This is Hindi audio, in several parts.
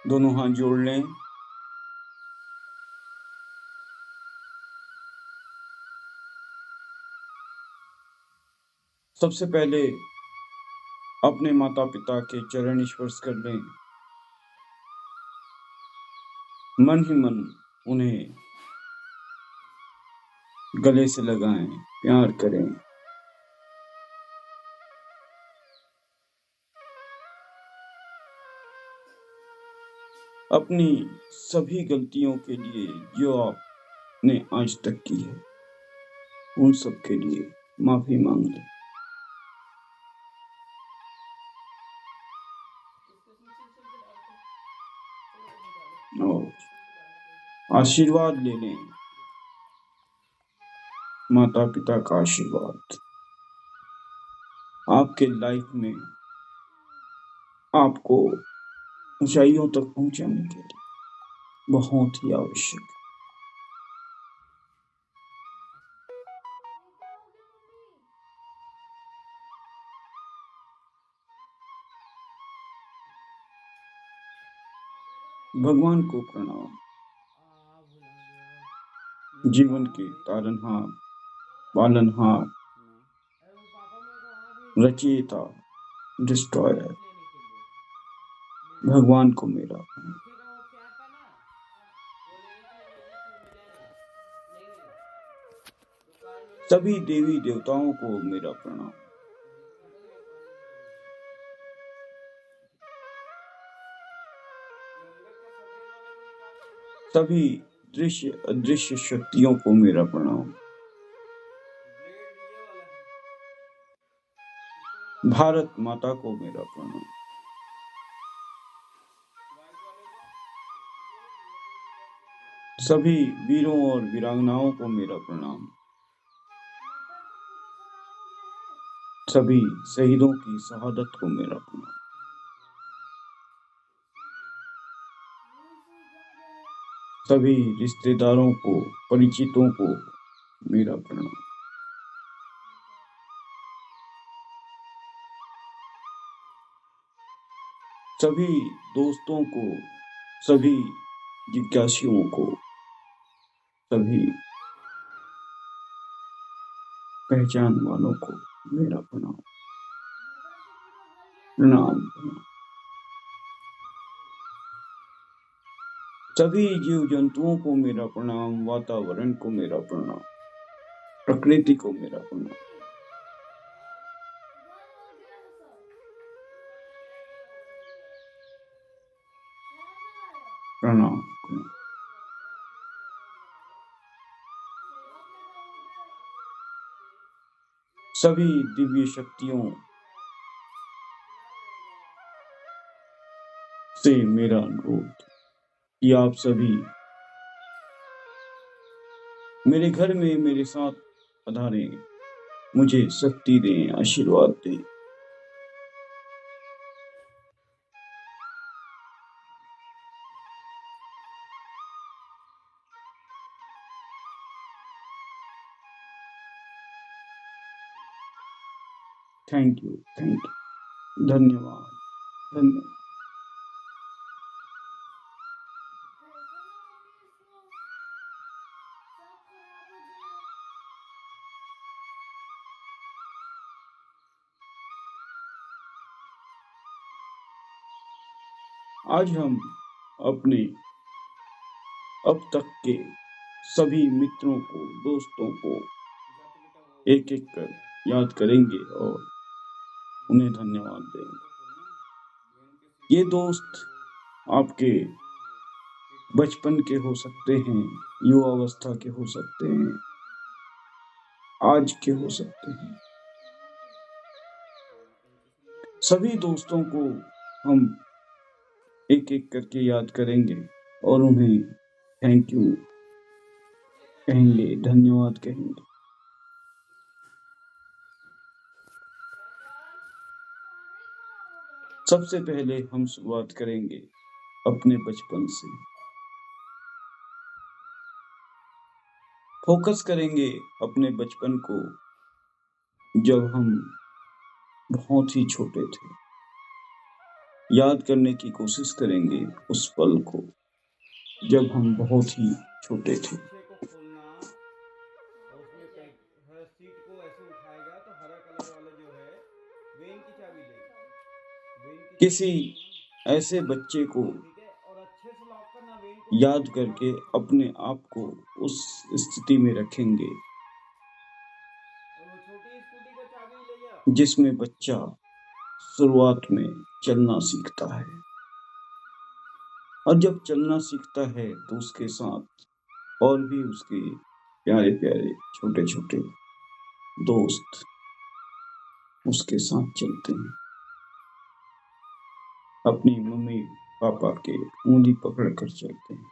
दोनों हाथ जोड़ लें। सबसे पहले अपने माता पिता के चरण स्पर्श कर लें। मन ही मन उन्हें गले से लगाएं, प्यार करें। अपनी सभी गलतियों के लिए जो आपने आज तक की है, उन सब के लिए माफी मांग लें। और आशीर्वाद ले लें, माता पिता का आशीर्वाद आपके लाइफ में आपको ऊंचाइयों तक पहुंचाने के लिए बहुत ही आवश्यक है। भगवान को प्रणाम। जीवन के तारनहार, पालनहार, रचयिता, डिस्ट्रॉयर भगवान को मेरा प्रणाम। सभी देवी देवताओं को मेरा प्रणाम। सभी दृश्य अदृश्य शक्तियों को मेरा प्रणाम। भारत माता को मेरा प्रणाम। सभी वीरों और वीरांगनाओं को मेरा प्रणाम। सभी शहीदों की शहादत को मेरा प्रणाम। सभी रिश्तेदारों को, परिचितों को मेरा प्रणाम। सभी दोस्तों को, सभी जिज्ञासुओं को, सभी पहचान वालों को मेरा प्रणाम। प्रणाम प्रणाम। सभी जीव जंतुओं को मेरा प्रणाम। वातावरण को मेरा प्रणाम। प्रकृति को मेरा प्रणाम। प्रणाम प्रणाम। सभी दिव्य शक्तियों से मेरा अनुरोध कि आप सभी मेरे घर में मेरे साथ पधारें, मुझे शक्ति दें, आशीर्वाद दें। थैंक यू, धन्यवाद, धन्यवाद। आज हम अपने अब तक के सभी मित्रों को, दोस्तों को एक एक कर याद करेंगे और उन्हें धन्यवाद देंगे। ये दोस्त आपके बचपन के हो सकते हैं, युवावस्था के हो सकते हैं, आज के हो सकते हैं। सभी दोस्तों को हम एक एक करके याद करेंगे और उन्हें थैंक यू कहेंगे, धन्यवाद कहेंगे। सबसे पहले हम शुरुआत करेंगे अपने बचपन से। फोकस करेंगे अपने बचपन को, जब हम बहुत ही छोटे थे। याद करने की कोशिश करेंगे उस पल को जब हम बहुत ही छोटे थे। शीशे को खोलना और उसमें हर सीट को ऐसे उठाएगा तो हरा कलर वाला जो है वेन की चाबी लेगा। वेन की किसी चाबी ऐसे बच्चे को ठीक है, और अच्छे से लॉक करना वेन को, याद करके अपने आप को उस स्थिति में रखेंगे और वो छोटी स्कूटी का चाबी ले जा। जिसमें बच्चा शुरुआत में चलना सीखता है, और जब चलना सीखता है तो उसके साथ और भी उसके प्यारे प्यारे छोटे छोटे दोस्त उसके साथ चलते हैं, अपनी मम्मी पापा के उंगली पकड़ कर चलते हैं।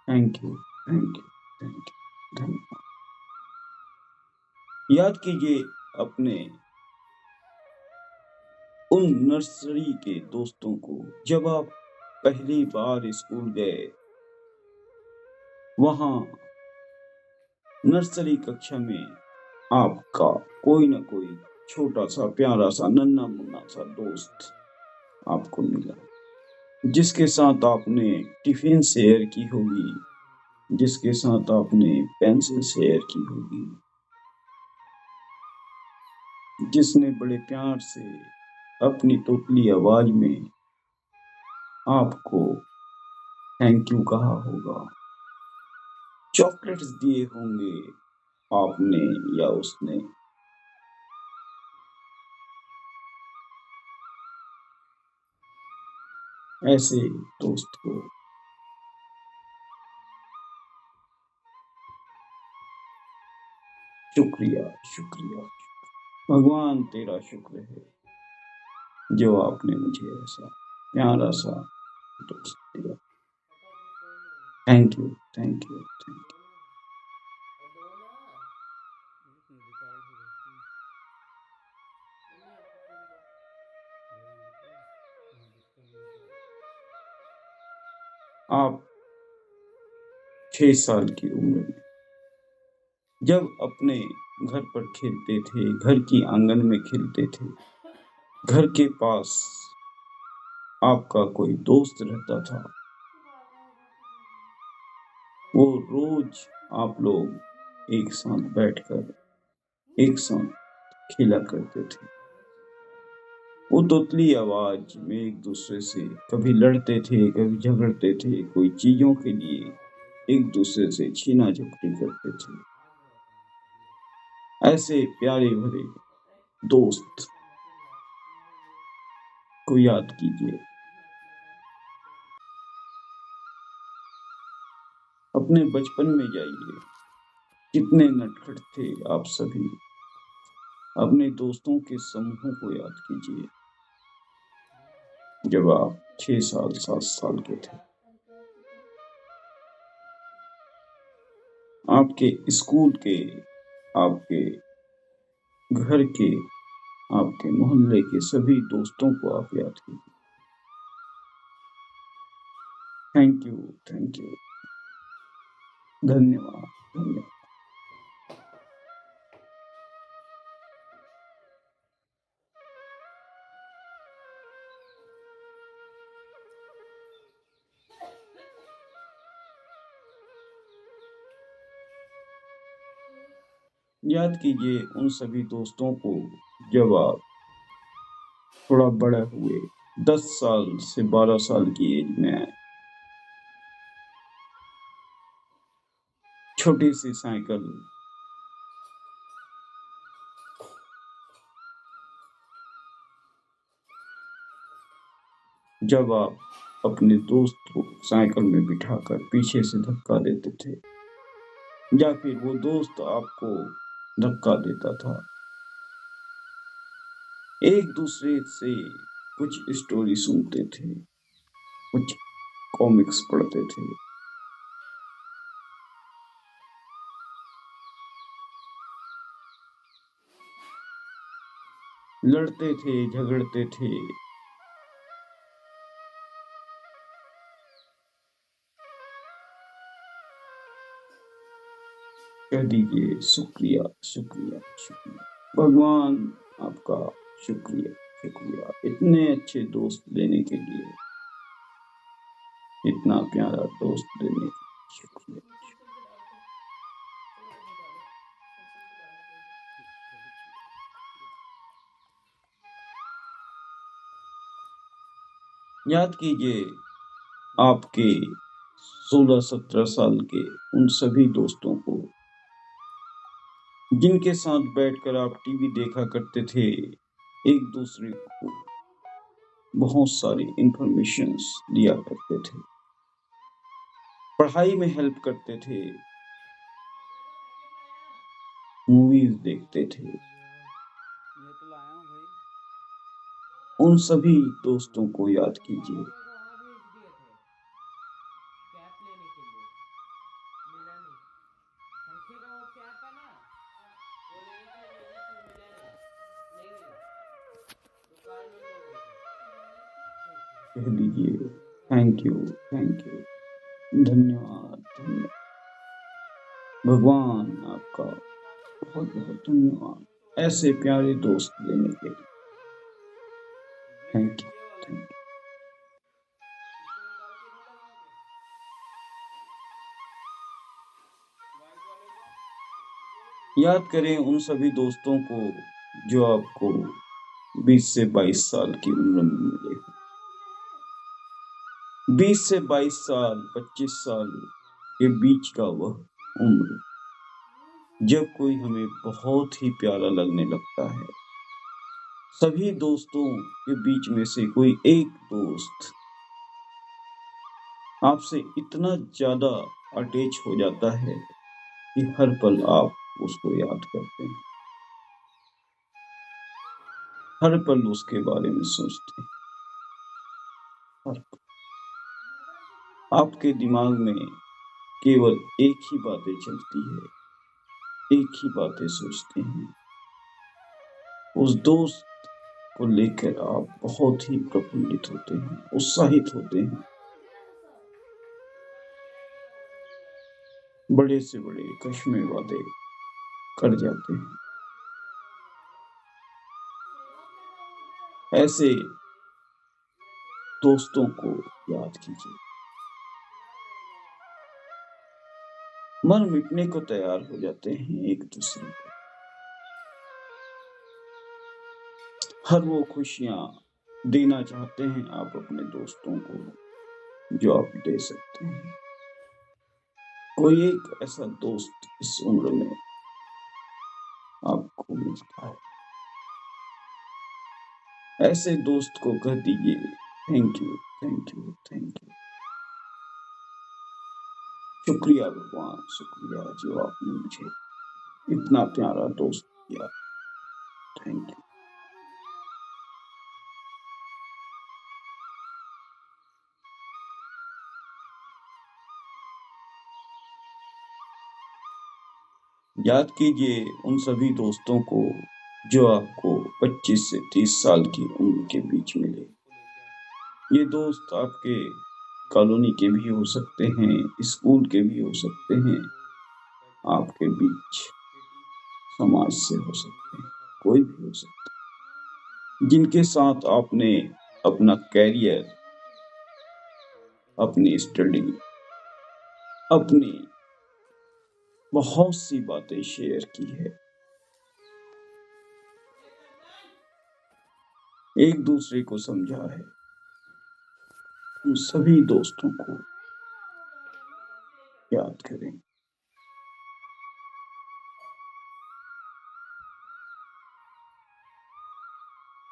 Thank you, thank you, thank you, धन्यवाद। याद कीजिए अपने उन नर्सरी के दोस्तों को, जब आप पहली बार स्कूल गए। वहां नर्सरी कक्षा में आपका कोई ना कोई छोटा सा प्यारा सा नन्हा मुन्ना सा दोस्त आपको मिला, जिसके साथ आपने टिफिन शेयर की होगी, जिसके साथ आपने पेंसिल शेयर की होगी, जिसने बड़े प्यार से अपनी तोतली आवाज में आपको थैंक यू कहा होगा, चॉकलेट्स दिए होंगे आपने या उसने। ऐसे दोस्त को शुक्रिया, शुक्रिया, भगवान तेरा शुक्र है जो आपने मुझे ऐसा प्यारा सा दोस्त दिया। Thank you, thank you, thank you. आप 6 साल की उम्र में जब अपने घर पर खेलते थे, घर की आंगन में खेलते थे, घर के पास आपका कोई दोस्त रहता था, वो रोज आप लोग एक साथ बैठकर एक साथ खेला करते थे। वो तोतली आवाज में एक दूसरे से कभी लड़ते थे, कभी झगड़ते थे, कोई चीजों के लिए एक दूसरे से छीना झपटी करते थे। ऐसे प्यारे भरे दोस्त को याद कीजिए। अपने बचपन में जाइए, कितने नटखट थे आप सभी। अपने दोस्तों के समूह को याद कीजिए जब आप 6 साल 7 साल के थे। आपके स्कूल के, आपके घर के, आपके मोहल्ले के सभी दोस्तों को आप याद कीजिए। थैंक यू, थैंक यू, धन्यवाद, धन्यवाद। याद कीजिए उन सभी दोस्तों को जब आप थोड़ा बड़े हुए, 10 साल से 12 साल की एज में आए। छोटी सी साइकिल, जब आप अपने दोस्त को साइकिल में बिठाकर पीछे से धक्का देते थे, या फिर वो दोस्त आपको धक्का देता था, एक दूसरे से कुछ स्टोरी सुनते थे, कुछ कॉमिक्स पढ़ते थे, लड़ते थे, झगड़ते थे, कह दीजिए शुक्रिया, शुक्रिया, शुक्रिया। भगवान आपका शुक्रिया, शुक्रिया इतने अच्छे दोस्त देने के लिए, इतना प्यारा दोस्त देने के लिए शुक्रिया। याद कीजिए आपके 16-17 साल के उन सभी दोस्तों को जिनके साथ बैठकर आप टीवी देखा करते थे, एक दूसरे को बहुत सारी इंफॉर्मेशंस दिया करते थे, पढ़ाई में हेल्प करते थे, मूवीज देखते थे। ये तो लाया हूँ भाई। उन सभी दोस्तों को याद कीजिए। वहाँ भेज दिए थे कैप लेने के लिए, मिला नहीं। शमशी का वो कैप है ना, वो लेने के लिए भेजा था, मिला नहीं, नहीं मिला, दुकान में मिल गई थी। कह दीजिए थैंक यू, थैंक यू, धन्यवाद, धन्यवाद। भगवान आपका बहुत बहुत धन्यवाद ऐसे प्यारे दोस्त देने के लिए। Thank you, thank you. याद करें उन सभी दोस्तों को जो आपको 20 से 22 साल की उम्र में मिले। 20 से 22 साल, 25 साल के बीच का वह उम्र जब कोई हमें बहुत ही प्यारा लगने लगता है। सभी दोस्तों के बीच में से कोई एक दोस्त आपसे इतना ज्यादा अटैच हो जाता है कि हर पल आप उसको याद करते हैं, हर पल उसके बारे में सोचते हैं, हर पल आपके दिमाग में केवल एक ही बातें चलती है, एक ही बातें सोचते हैं। उस दोस्त को लेकर आप बहुत ही प्रफुल्लित होते हैं, उत्साहित होते हैं, बड़े से बड़े कश्मे वादे कर जाते हैं। ऐसे दोस्तों को याद कीजिए। मर मिटने को तैयार हो जाते हैं एक दूसरे को। हर वो खुशियां देना चाहते हैं आप अपने दोस्तों को जो आप दे सकते हैं। कोई एक ऐसा दोस्त इस उम्र में आपको मिलता है, ऐसे दोस्त को कह दीजिए thank you, thank you, thank you. शुक्रिया भगवान, शुक्रिया जो आपने मुझे इतना प्यारा दोस्त दिया। Thank you. याद कीजिए उन सभी दोस्तों को जो आपको 25 से 30 साल की उम्र के बीच मिले। ये दोस्त आपके कॉलोनी के भी हो सकते हैं, स्कूल के भी हो सकते हैं, आपके बीच समाज से हो सकते हैं, कोई भी हो सकता है, जिनके साथ आपने अपना कैरियर, अपनी स्टडी, अपनी बहुत सी बातें शेयर की है। एक दूसरे को समझा है। उन सभी दोस्तों को याद करें।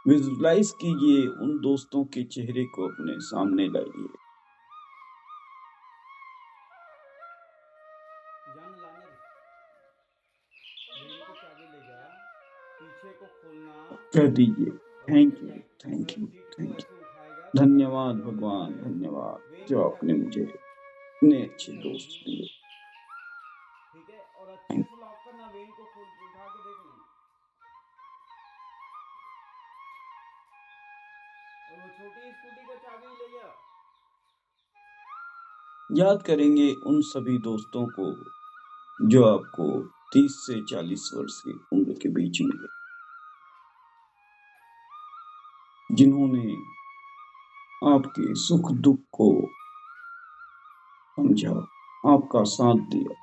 विजुअलाइज कीजिए उन दोस्तों के चेहरे को अपने सामने लाइए। जान लाने रेल की चाबी ले जा, पीछे को खोलना, कह दीजिए thank you, thank you, seat को थैंक ऐसे यू। उठाएगा, धन्यवाद भगवान, धन्यवाद जो आपने मुझे इतने अच्छे दोस्त दिए। ठीक है, और अच्छे से लॉक करना, वेन को खोल उठा के देख लेना। और वो छोटी स्कूटी को चाबी ले जा। याद करेंगे उन सभी दोस्तों को जो आपको 30 से 40 वर्ष की उम्र के बीच मिले, जिन्होंने आपके सुख दुख को समझा, आपका साथ दिया,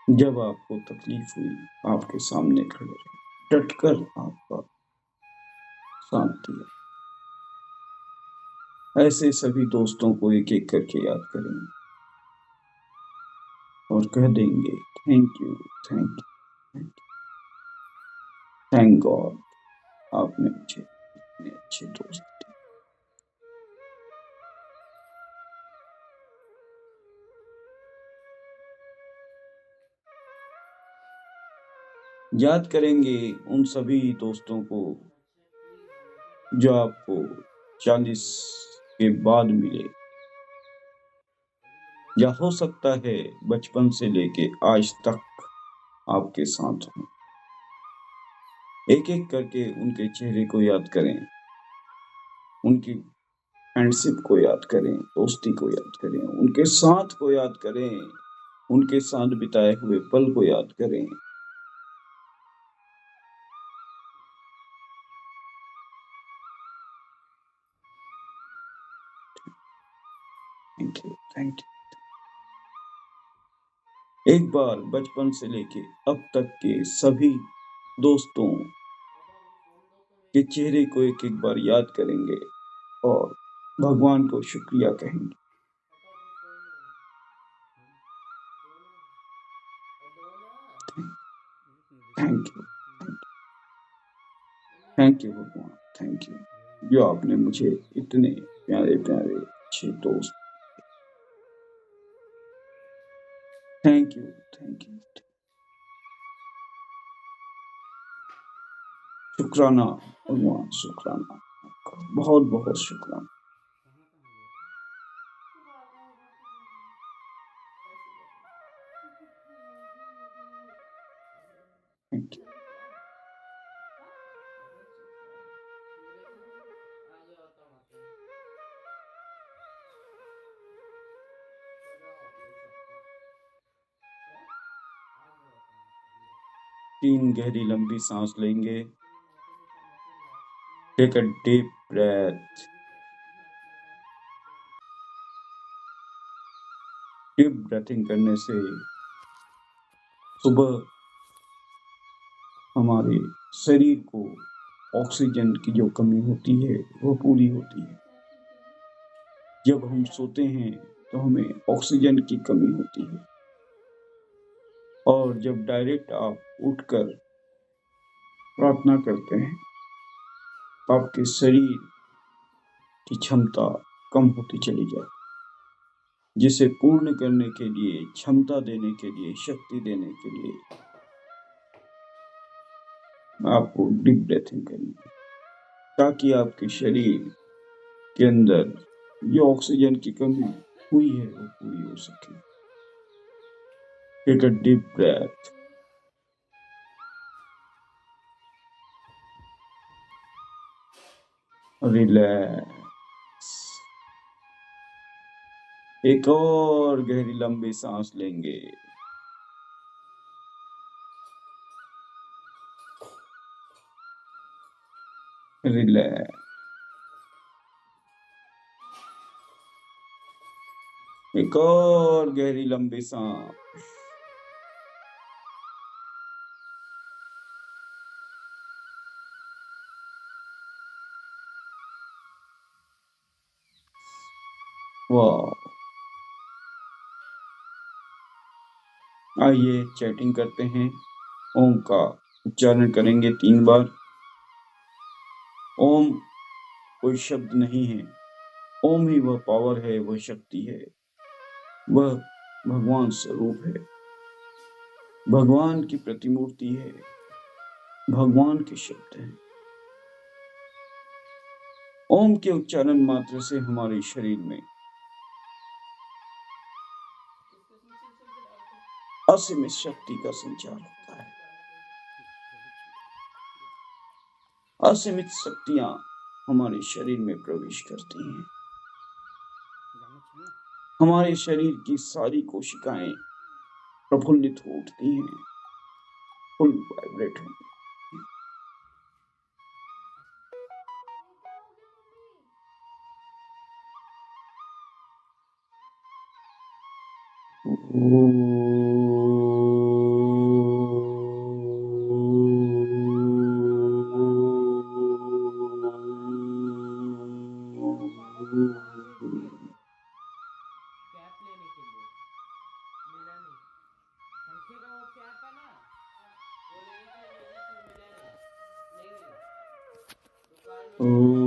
जब आपको तकलीफ हुई आपके सामने खड़े रहे, डटकर आपका साथ दिया। ऐसे सभी दोस्तों को एक एक करके याद करेंगे और कह देंगे thank you, thank you, thank God, आपने मुझे इतने अच्छे दोस्त दिए। याद करेंगे उन सभी दोस्तों को जो आपको 40 के बाद मिले, या हो सकता है बचपन से लेके आज तक आपके साथ हों। एक एक करके उनके चेहरे को याद करें, उनकी फ्रेंडशिप को याद करें, दोस्ती को याद करें, उनके साथ को याद करें, उनके साथ बिताए हुए पल को याद करें। Thank you, thank you. एक बार बचपन से लेके अब तक के सभी दोस्तों के चेहरे को एक एक बार याद करेंगे और भगवान को शुक्रिया कहेंगे। थैंक यू, थैंक यू भगवान, थैंक यू, जो आपने मुझे इतने प्यारे प्यारे अच्छे दोस्त। Thank you, thank you. शुक्राना भगवान, शुक्राना, आपका बहुत बहुत शुक्राना। Thank you. तीन गहरी लंबी सांस लेंगे। Take a deep breath. Deep breathing करने से सुबह हमारे शरीर को ऑक्सीजन की जो कमी होती है वो पूरी होती है। जब हम सोते हैं तो हमें ऑक्सीजन की कमी होती है, और जब डायरेक्ट आप उठकर प्रार्थना करते हैं, आपके शरीर की क्षमता कम होती चली जाती, जिसे पूर्ण करने के लिए, क्षमता देने के लिए, शक्ति देने के लिए आपको डीप ब्रीथिंग करनी है, ताकि आपके शरीर के अंदर जो ऑक्सीजन की कमी हुई है वो पूरी हो सके। Take a deep breath. Relax. एक और गहरी लंबी सांस लेंगे। रिलैक्स। एक और गहरी लंबी सांस। वाह। आइए चैटिंग करते हैं। ओम का उच्चारण करेंगे 3 बार। ओम कोई शब्द नहीं है, ओम ही वह पावर है, वह शक्ति है, वह भगवान स्वरूप है, भगवान की प्रतिमूर्ति है, भगवान के शब्द हैं। ओम के उच्चारण मात्र से हमारे शरीर में असीमित शक्ति का संचार होता है। असीमित शक्तियां हमारे शरीर में प्रवेश करती हैं। हमारे शरीर की सारी कोशिकाएं प्रफुल्लित हो उठती हैं, फुल वाइब्रेट होती हैं। कैप लेने के लिए मिला नहीं। पंखे का वो कैप है ना, वो लेने के लिए मिला नहीं मिला। दुकान में ब्लेड ये वाला है, इसको निकाल के नहीं लगाओगे वाइट वाले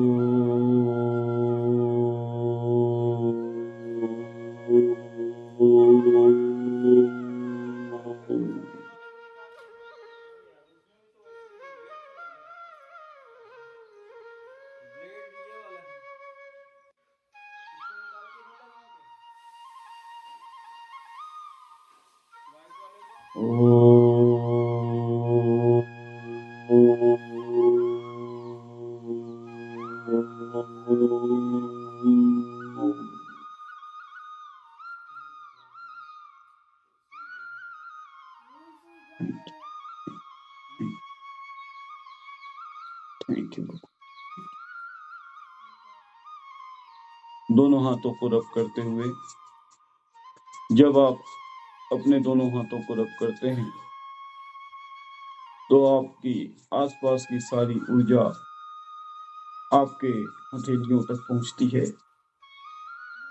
को। Thank you. दोनों हाथों को रब करते हुए, जब आप अपने दोनों हाथों को रब करते हैं तो आपकी आसपास की सारी ऊर्जा आपके हथेलियों तक पहुंचती है,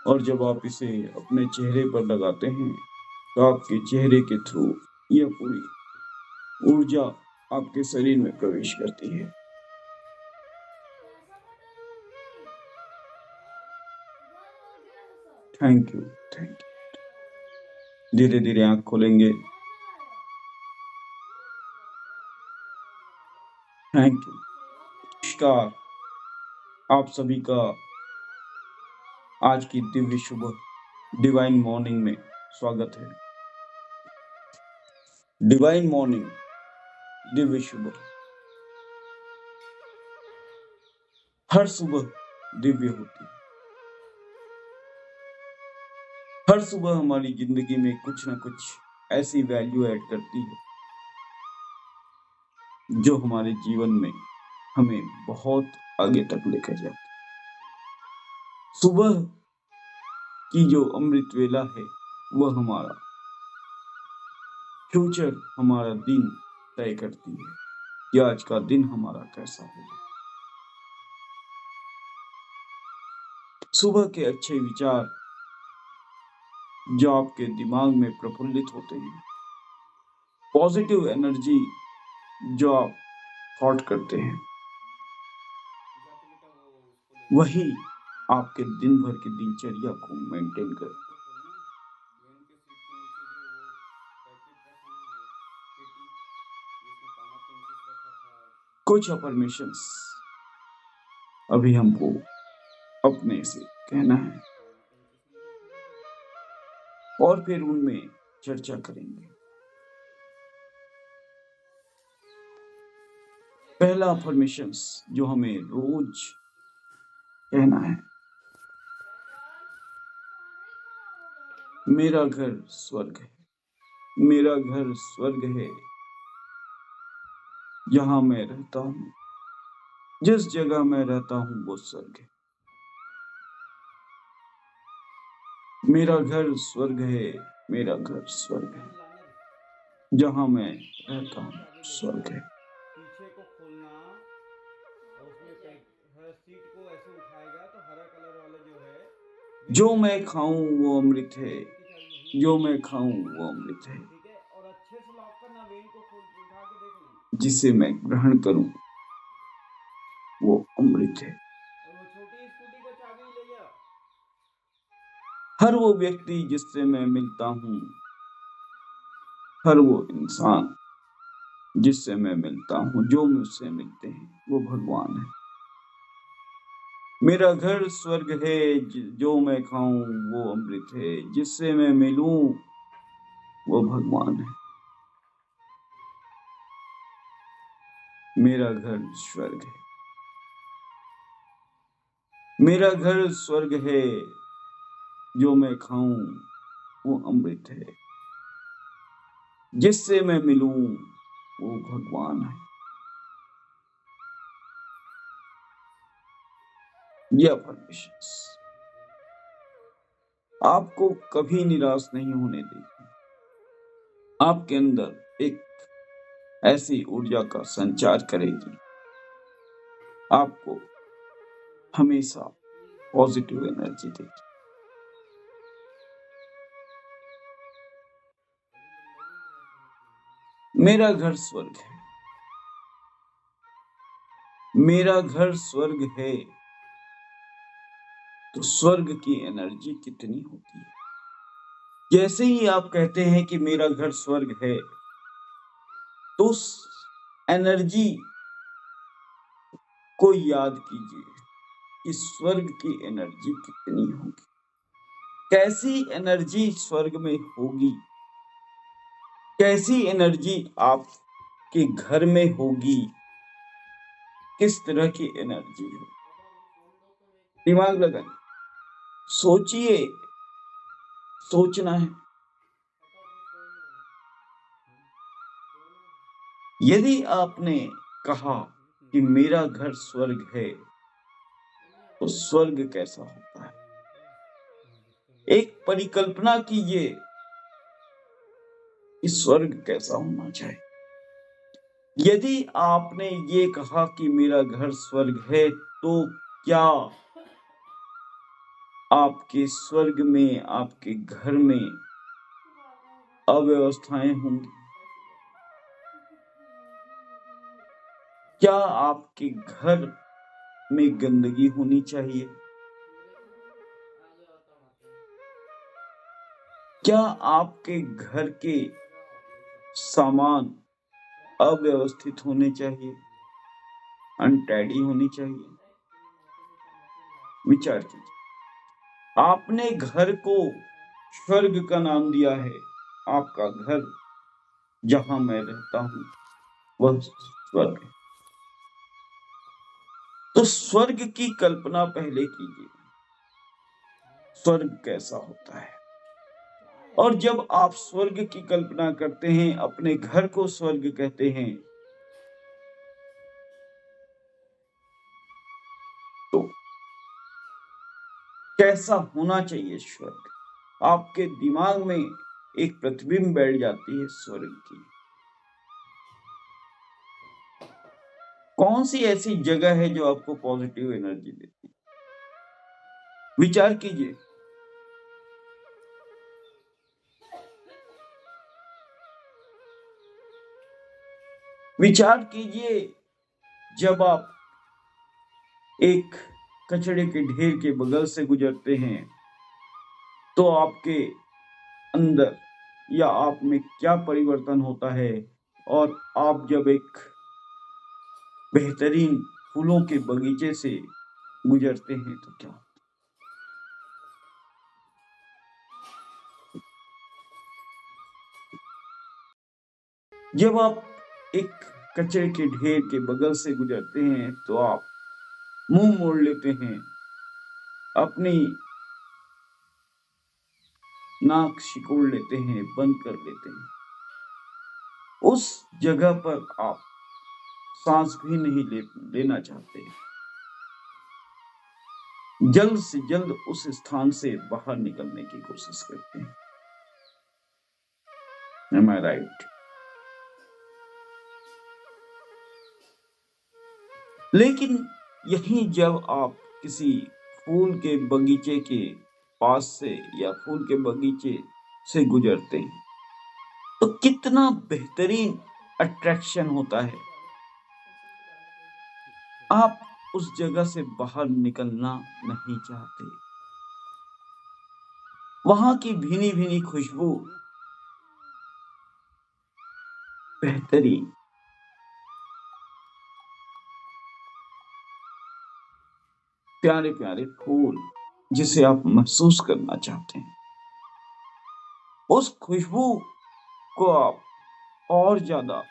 और जब आप इसे अपने चेहरे पर लगाते हैं तो आपके चेहरे के थ्रू यह पूरी ऊर्जा आपके शरीर में प्रवेश करती है। Thank you, thank you. धीरे धीरे आंख खोलेंगे। Thank you. नमस्कार, आप सभी का आज की दिव्य सुबह डिवाइन मॉर्निंग में स्वागत है। डिवाइन मॉर्निंग, दिव्य सुबह, हर सुबह दिव्य होती है। हर सुबह हमारी जिंदगी में कुछ ना कुछ ऐसी वैल्यू ऐड करती है जो हमारे जीवन में हमें बहुत आगे तक लेकर जाती है। सुबह की जो अमृत वेला है वह हमारा फ्यूचर, हमारा दिन तय करती है कि आज का दिन हमारा कैसा होगा। सुबह के अच्छे विचार जो आपके दिमाग में प्रफुल्लित होते हैं, पॉजिटिव एनर्जी जो आप थॉट करते हैं, वही आपके दिन भर की दिनचर्या को मेंटेन करती है। कुछ अफर्मेशंस अभी हमको अपने से कहना है और फिर उनमें चर्चा करेंगे। पहला अफर्मेशंस जो हमें रोज कहना है, मेरा घर स्वर्ग है, मेरा घर स्वर्ग है, जहां मैं रहता हूं, जिस जगह मैं रहता हूं वो स्वर्ग है। मेरा घर स्वर्ग है, मेरा घर स्वर्ग है, जहां मैं रहता हूं स्वर्ग है। पीछे को खोलना और उसमें हर सीट को ऐसे उठाएगा तो हरा कलर वाला जो है, जो मैं खाऊं वो अमृत है, जो मैं खाऊं वो अमृत है, ठीक है। और अच्छे से लॉक करना, वेन को उठा के देख लेना, जिसे मैं ग्रहण करूं वो अमृत है। और वो छोटी स्कूटी को चाबी ले जा। हर वो व्यक्ति जिससे मैं मिलता हूं, हर वो इंसान जिससे मैं मिलता हूं, जो मुझसे मिलते हैं वो भगवान है। मेरा घर स्वर्ग है, जो मैं खाऊं वो अमृत है, जिससे मैं मिलूं वो भगवान है। मेरा घर स्वर्ग है, मेरा घर स्वर्ग है, जो मैं खाऊं वो अमृत है, जिससे मैं मिलूं वो भगवान है। ये अफर्मेशंस आपको कभी निराश नहीं होने देगी। आपके अंदर एक ऐसी ऊर्जा का संचार करेगी, आपको हमेशा पॉजिटिव एनर्जी देगी। मेरा घर स्वर्ग है, मेरा घर स्वर्ग है, तो स्वर्ग की एनर्जी कितनी होती है। जैसे ही आप कहते हैं कि मेरा घर स्वर्ग है, तो उस एनर्जी को याद कीजिए कि स्वर्ग की एनर्जी कितनी होगी, कैसी एनर्जी स्वर्ग में होगी, कैसी एनर्जी आपके घर में होगी, किस तरह की एनर्जी होगी। दिमाग लगाइए, सोचिए, सोचना है। यदि आपने कहा कि मेरा घर स्वर्ग है, तो स्वर्ग कैसा होता है, एक परिकल्पना कीजिए कि स्वर्ग कैसा होना चाहिए। यदि आपने ये कहा कि मेरा घर स्वर्ग है, तो क्या आपके स्वर्ग में, आपके घर में अव्यवस्थाएं होंगी? क्या आपके घर में गंदगी होनी चाहिए? क्या आपके घर के सामान अव्यवस्थित होने चाहिए, अनटाइडी होनी चाहिए? विचार कीजिए। आपने घर को स्वर्ग का नाम दिया है। आपका घर जहां मैं रहता हूं वह स्वर्ग है। तो स्वर्ग की कल्पना पहले कीजिए, स्वर्ग कैसा होता है। और जब आप स्वर्ग की कल्पना करते हैं, अपने घर को स्वर्ग कहते हैं, तो कैसा होना चाहिए स्वर्ग। आपके दिमाग में एक प्रतिबिंब बैठ जाती है स्वर्ग की। कौन सी ऐसी जगह है जो आपको पॉजिटिव एनर्जी देती है? विचार कीजिए। विचार कीजिए, जब आप एक कचड़े के ढेर के बगल से गुजरते हैं, तो आपके अंदर या आप में क्या परिवर्तन होता है। और आप जब एक बेहतरीन फूलों के बगीचे से गुजरते हैं तो क्या होता है? जब आप एक कचरे के ढेर के बगल से गुजरते हैं तो आप मुंह मोड़ लेते हैं, अपनी नाक सिकोड़ लेते हैं, बंद कर लेते हैं। उस जगह पर आप सांस भी नहीं लेना चाहते, जल्द से जल्द उस स्थान से बाहर निकलने की कोशिश करते हैं। Am I right? लेकिन यहीं जब आप किसी फूल के बगीचे के पास से या फूल के बगीचे से गुजरते हैं, तो कितना बेहतरीन अट्रैक्शन होता है। आप उस जगह से बाहर निकलना नहीं चाहते। वहां की भीनी भीनी खुशबू बेहतरीन, प्यारे प्यारे फूल जिसे आप महसूस करना चाहते हैं, उस खुशबू को आप और ज्यादा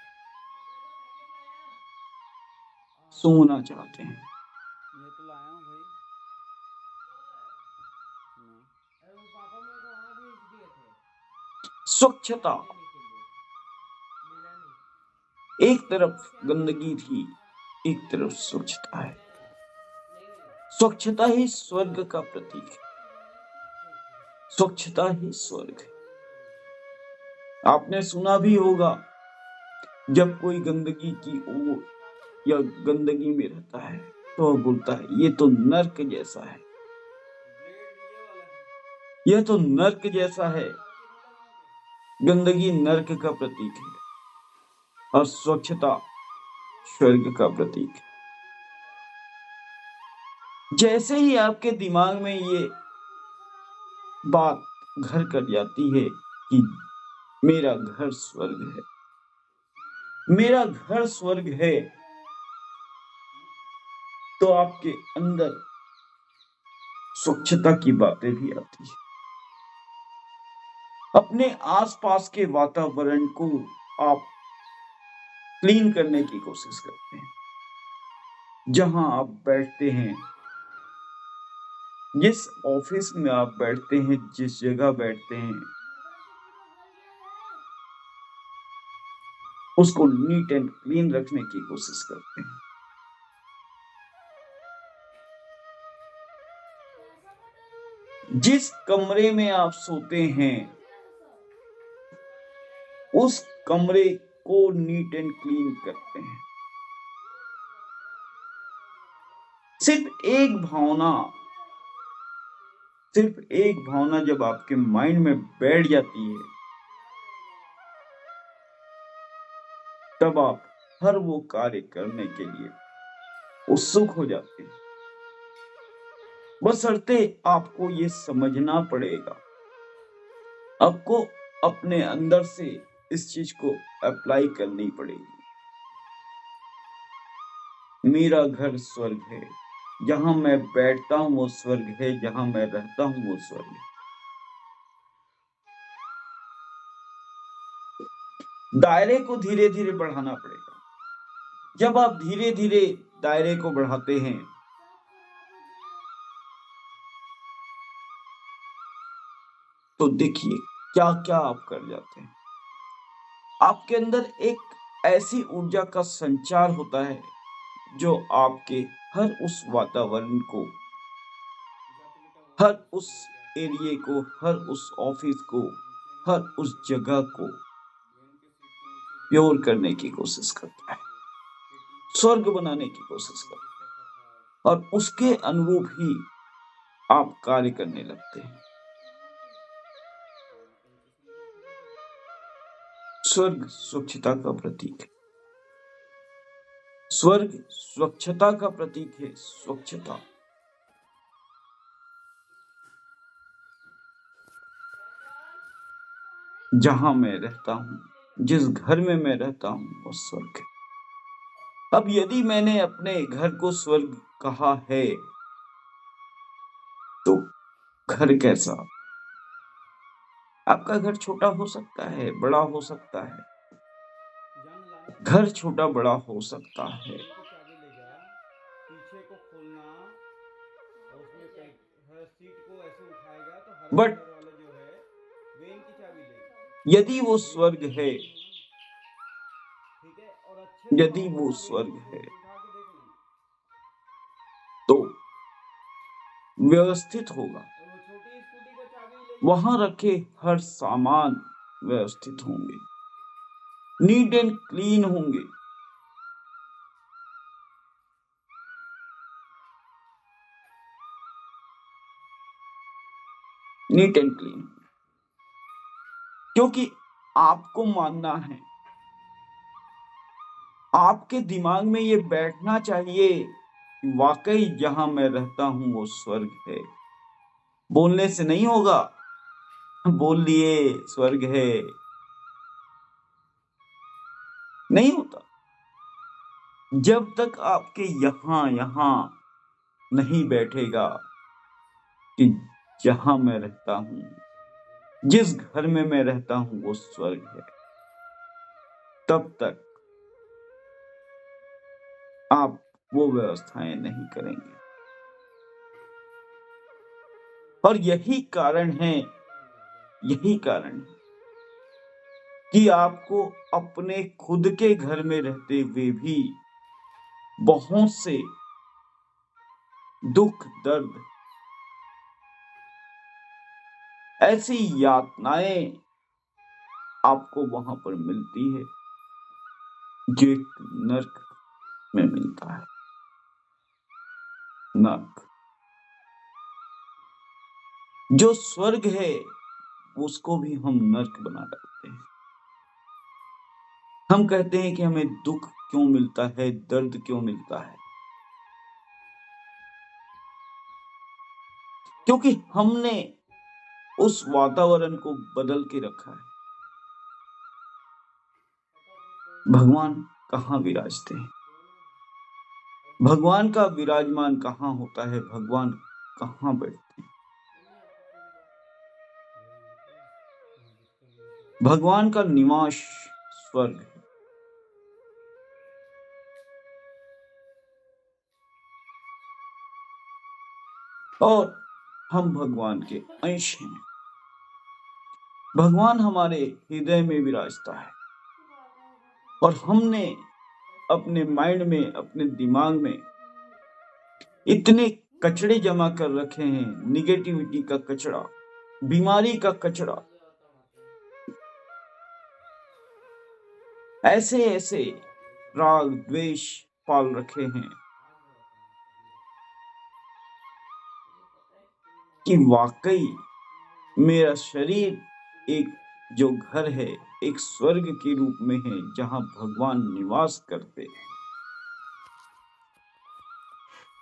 सूंघना चाहते हैं। पापा मेरे को वहां भेज दिए थे स्वच्छता, लेने के लिए, मिला नहीं। एक तरफ गंदगी थी, एक तरफ स्वच्छता है। नहीं मिला। स्वच्छता ही स्वर्ग का प्रतीक है, स्वच्छता ही स्वर्ग है। आपने सुना भी होगा, जब कोई गंदगी की ओर या गंदगी में रहता है तो वह बोलता है ये तो नर्क जैसा है, यह तो नर्क जैसा है। गंदगी नर्क का प्रतीक है और स्वच्छता स्वर्ग का प्रतीक है। जैसे ही आपके दिमाग में ये बात घर कर जाती है कि मेरा घर स्वर्ग है, मेरा घर स्वर्ग है, तो आपके अंदर स्वच्छता की बातें भी आती है। अपने आसपास के वातावरण को आप क्लीन करने की कोशिश करते हैं। जहां आप बैठते हैं, जिस ऑफिस में आप बैठते हैं, जिस जगह बैठते हैं, उसको नीट एंड क्लीन रखने की कोशिश करते हैं। जिस कमरे में आप सोते हैं, उस कमरे को नीट एंड क्लीन करते हैं। सिर्फ एक भावना जब आपके माइंड में बैठ जाती है, तब आप हर वो कार्य करने के लिए उत्सुक हो जाते हैं। बशर्ते आपको ये समझना पड़ेगा, आपको अपने अंदर से इस चीज को अप्लाई करनी पड़ेगी। मेरा घर स्वर्ग है, जहां मैं बैठता हूं वो स्वर्ग है, जहां मैं रहता हूं वो स्वर्ग है। दायरे को धीरे धीरे बढ़ाना पड़ेगा। जब आप धीरे धीरे दायरे को बढ़ाते हैं, तो देखिए क्या क्या आप कर जाते हैं। आपके अंदर एक ऐसी ऊर्जा का संचार होता है जो आपके हर उस वातावरण को, हर उस एरिया को, हर उस ऑफिस को, हर उस जगह को प्योर करने की कोशिश करता है, स्वर्ग बनाने की कोशिश करता है, और उसके अनुरूप ही आप कार्य करने लगते हैं। स्वर्ग स्वच्छता का प्रतीक है। स्वर्ग स्वच्छता का प्रतीक है। स्वच्छता जहां मैं रहता हूं, जिस घर में मैं रहता हूं, वो स्वर्ग है। अब यदि मैंने अपने घर को स्वर्ग कहा है, तो घर कैसा? आपका घर छोटा हो सकता है, बड़ा हो सकता है, घर छोटा बड़ा हो सकता है, चाबी ले जा, पीछे को खोलना और उसमें हर सीट को ऐसे उठाएगा तो हरा बट कलर वाला जो है वेन की चाबी ले। यदि वो स्वर्ग है, ठीक है, और अच्छे से यदि वो स्वर्ग है, उठा के देख ली। तो व्यवस्थित होगा। और वो छोटी स्कूटी को चाबी ले, वहां रखे हर सामान व्यवस्थित होंगे, नीट एंड क्लीन होंगे। नीट एंड क्लीन, क्योंकि आपको मानना है, आपके दिमाग में ये बैठना चाहिए कि वाकई जहां मैं रहता हूं वो स्वर्ग है। बोलने से नहीं होगा, बोल लिए स्वर्ग है, नहीं होता। जब तक आपके यहां नहीं बैठेगा कि जहां मैं रहता हूं, जिस घर में मैं रहता हूं वो स्वर्ग है, तब तक आप वो व्यवस्थाएं नहीं करेंगे। और यही कारण है कि आपको अपने खुद के घर में रहते हुए भी बहुत से दुख, दर्द, ऐसी यातनाएं आपको वहां पर मिलती है जो एक नर्क में मिलता है। नर्क जो स्वर्ग है उसको भी हम नर्क बना डालते हैं। हम कहते हैं कि हमें दुख क्यों मिलता है, दर्द क्यों मिलता है, क्योंकि हमने उस वातावरण को बदल के रखा है। भगवान कहाँ विराजते हैं? भगवान का विराजमान कहाँ होता है? भगवान कहाँ बैठते हैं? भगवान का निवास स्वर्ग है। और हम भगवान के अंश हैं। भगवान हमारे हृदय में विराजता है और हमने अपने माइंड में, अपने दिमाग में इतने कचड़े जमा कर रखे हैं, निगेटिविटी का कचड़ा, बीमारी का कचड़ा, ऐसे ऐसे राग द्वेष पाल रखे हैं कि वाकई मेरा शरीर एक जो घर है, एक स्वर्ग के रूप में है जहां भगवान निवास करते हैं,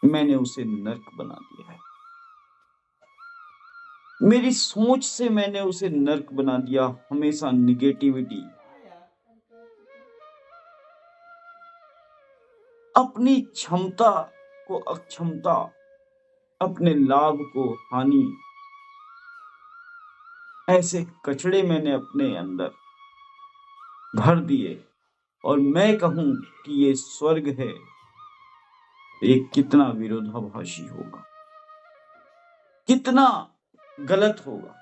मैंने उसे नर्क बना दिया है। मेरी सोच से मैंने उसे नर्क बना दिया। हमेशा निगेटिविटी, अपनी क्षमता को अक्षमता, अपने लाभ को हानि, ऐसे कचड़े मैंने अपने अंदर भर दिए। और मैं कहूं कि ये स्वर्ग है, ये कितना विरोधाभासी होगा, कितना गलत होगा।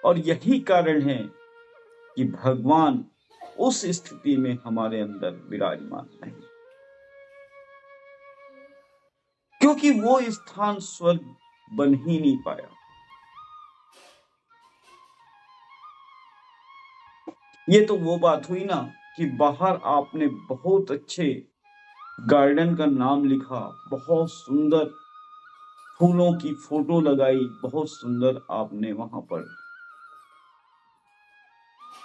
और यही कारण है कि भगवान उस स्थिति में हमारे अंदर विराजमान नहीं, क्योंकि वो स्थान स्वर्ग बन ही नहीं पाया। ये तो वो बात हुई ना कि बाहर आपने बहुत अच्छे गार्डन का नाम लिखा, बहुत सुंदर फूलों की फोटो लगाई, बहुत सुंदर आपने वहां पर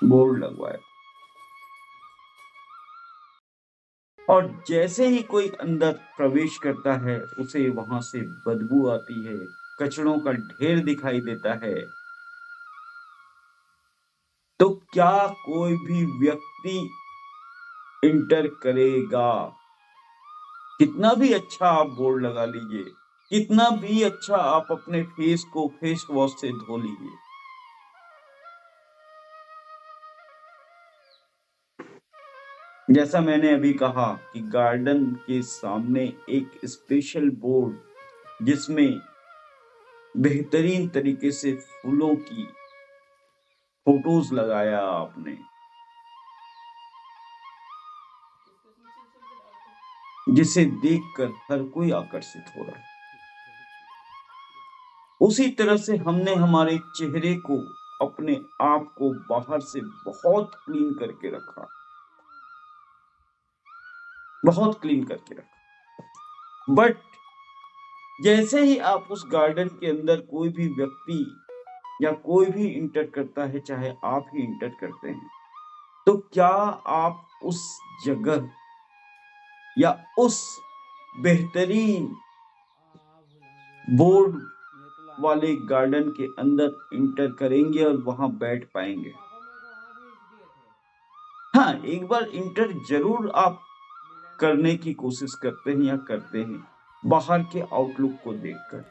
बोर्ड लगवाया, और जैसे ही कोई अंदर प्रवेश करता है उसे वहां से बदबू आती है, कचड़ों का ढेर दिखाई देता है। तो क्या कोई भी व्यक्ति इंटर करेगा? कितना भी अच्छा आप बोर्ड लगा लीजिए, कितना भी अच्छा आप अपने फेस को फेस वॉश से धो लीजिए, जैसा मैंने अभी कहा कि गार्डन के सामने एक स्पेशल बोर्ड जिसमें बेहतरीन तरीके से फूलों की फोटोज लगाया आपने, जिसे देखकर हर कोई आकर्षित हो रहा है। उसी तरह से हमने हमारे चेहरे को, अपने आप को बाहर से बहुत क्लीन करके रखा, बहुत क्लीन करके रखा। बट जैसे ही आप उस गार्डन के अंदर कोई भी व्यक्ति या कोई भी इंटर करता है, चाहे आप ही इंटर करते हैं, तो क्या आप उस जगह या उस बेहतरीन बोर्ड वाले गार्डन के अंदर इंटर करेंगे और वहां बैठ पाएंगे? हाँ, एक बार इंटर जरूर आप करने की कोशिश करते हैं या करते हैं, बाहर के आउटलुक को देखकर।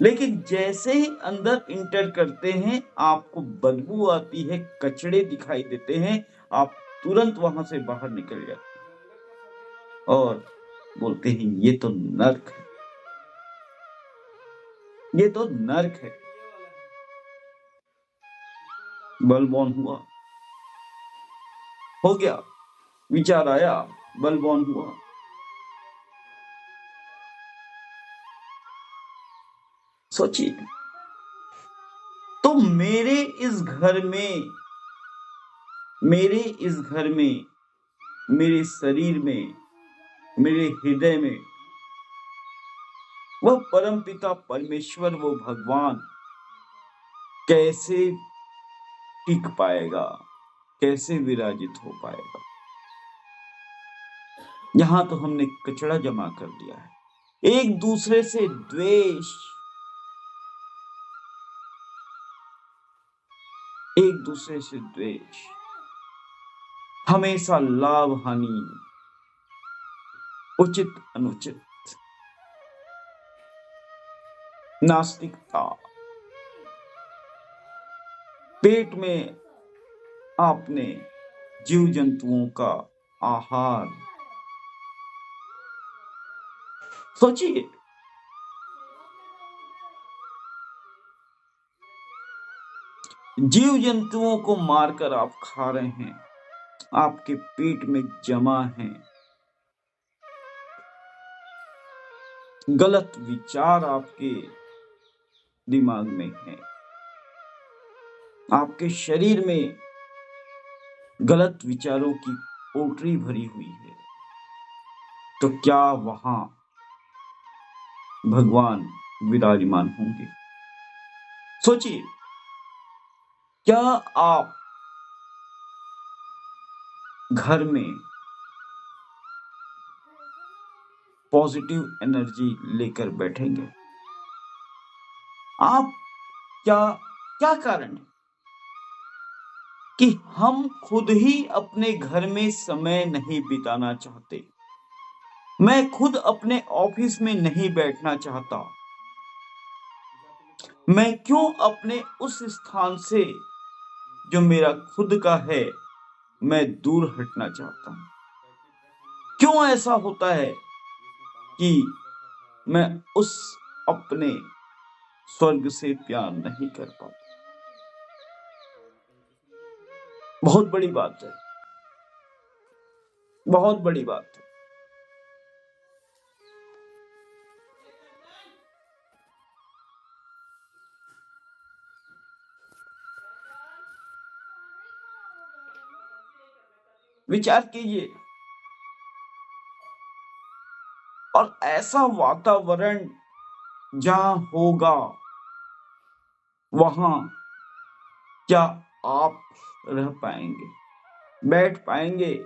लेकिन जैसे ही अंदर इंटर करते हैं आपको बदबू आती है, कचड़े दिखाई देते हैं, आप तुरंत वहां से बाहर निकल जाते हैं और बोलते हैं ये तो नर्क है। ये तो नर्क है। बल बॉर्न हुआ, हो गया, विचार आया, बल बॉर्न हुआ। सोचिए, तो मेरे इस घर में, मेरे शरीर में, मेरे हृदय में वह परमपिता परमेश्वर, वो भगवान कैसे टिक पाएगा, कैसे विराजित हो पाएगा? यहां तो हमने कचरा जमा कर दिया है, एक दूसरे से द्वेष, एक दूसरे से द्वेष, हमेशा लाभ हानि, उचित अनुचित, नास्तिकता, पेट में आपने जीव जंतुओं का आहार। सोचिए, जीव जंतुओं को मारकर आप खा रहे हैं, आपके पेट में जमा है, गलत विचार आपके दिमाग में है, आपके शरीर में गलत विचारों की पोटली भरी हुई है, तो क्या वहां भगवान विराजमान होंगे? सोचिए, क्या आप घर में पॉजिटिव एनर्जी लेकर बैठेंगे? आप क्या कारण है कि हम खुद ही अपने घर में समय नहीं बिताना चाहते? मैं खुद अपने ऑफिस में नहीं बैठना चाहता। मैं क्यों अपने उस स्थान से जो मेरा खुद का है, मैं दूर हटना चाहता हूं? क्यों ऐसा होता है कि मैं उस अपने स्वर्ग से प्यार नहीं कर पाता? बहुत बड़ी बात है, बहुत बड़ी बात है। विचार कीजिए, और ऐसा वातावरण जहां होगा, वहां क्या आप रह पाएंगे, बैठ पाएंगे?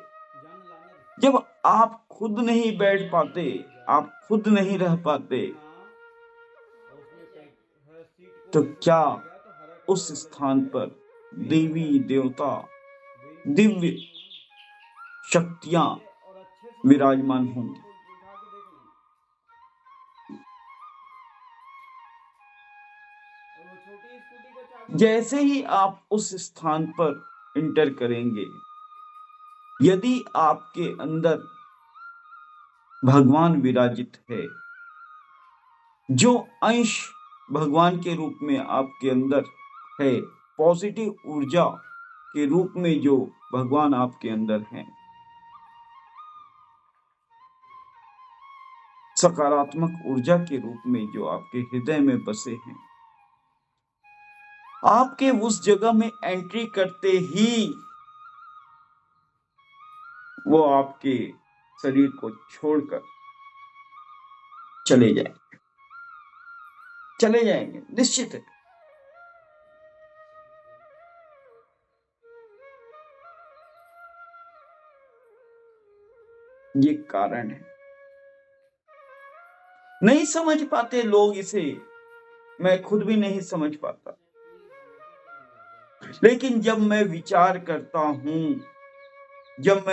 जब आप खुद नहीं बैठ पाते, आप खुद नहीं रह पाते, तो क्या उस स्थान पर देवी देवता, दिव्य शक्तियां विराजमान होंगी? जैसे ही आप उस स्थान पर इंटर करेंगे, यदि आपके अंदर भगवान विराजित है, जो अंश भगवान के रूप में आपके अंदर है, पॉजिटिव ऊर्जा के रूप में जो भगवान आपके अंदर हैं, सकारात्मक ऊर्जा के रूप में जो आपके हृदय में बसे हैं, आपके उस जगह में एंट्री करते ही वो आपके शरीर को छोड़कर चले जाएंगे, निश्चित है। ये कारण है, नहीं समझ पाते लोग इसे, मैं खुद भी नहीं समझ पाता। लेकिन जब मैं विचार करता हूं, जब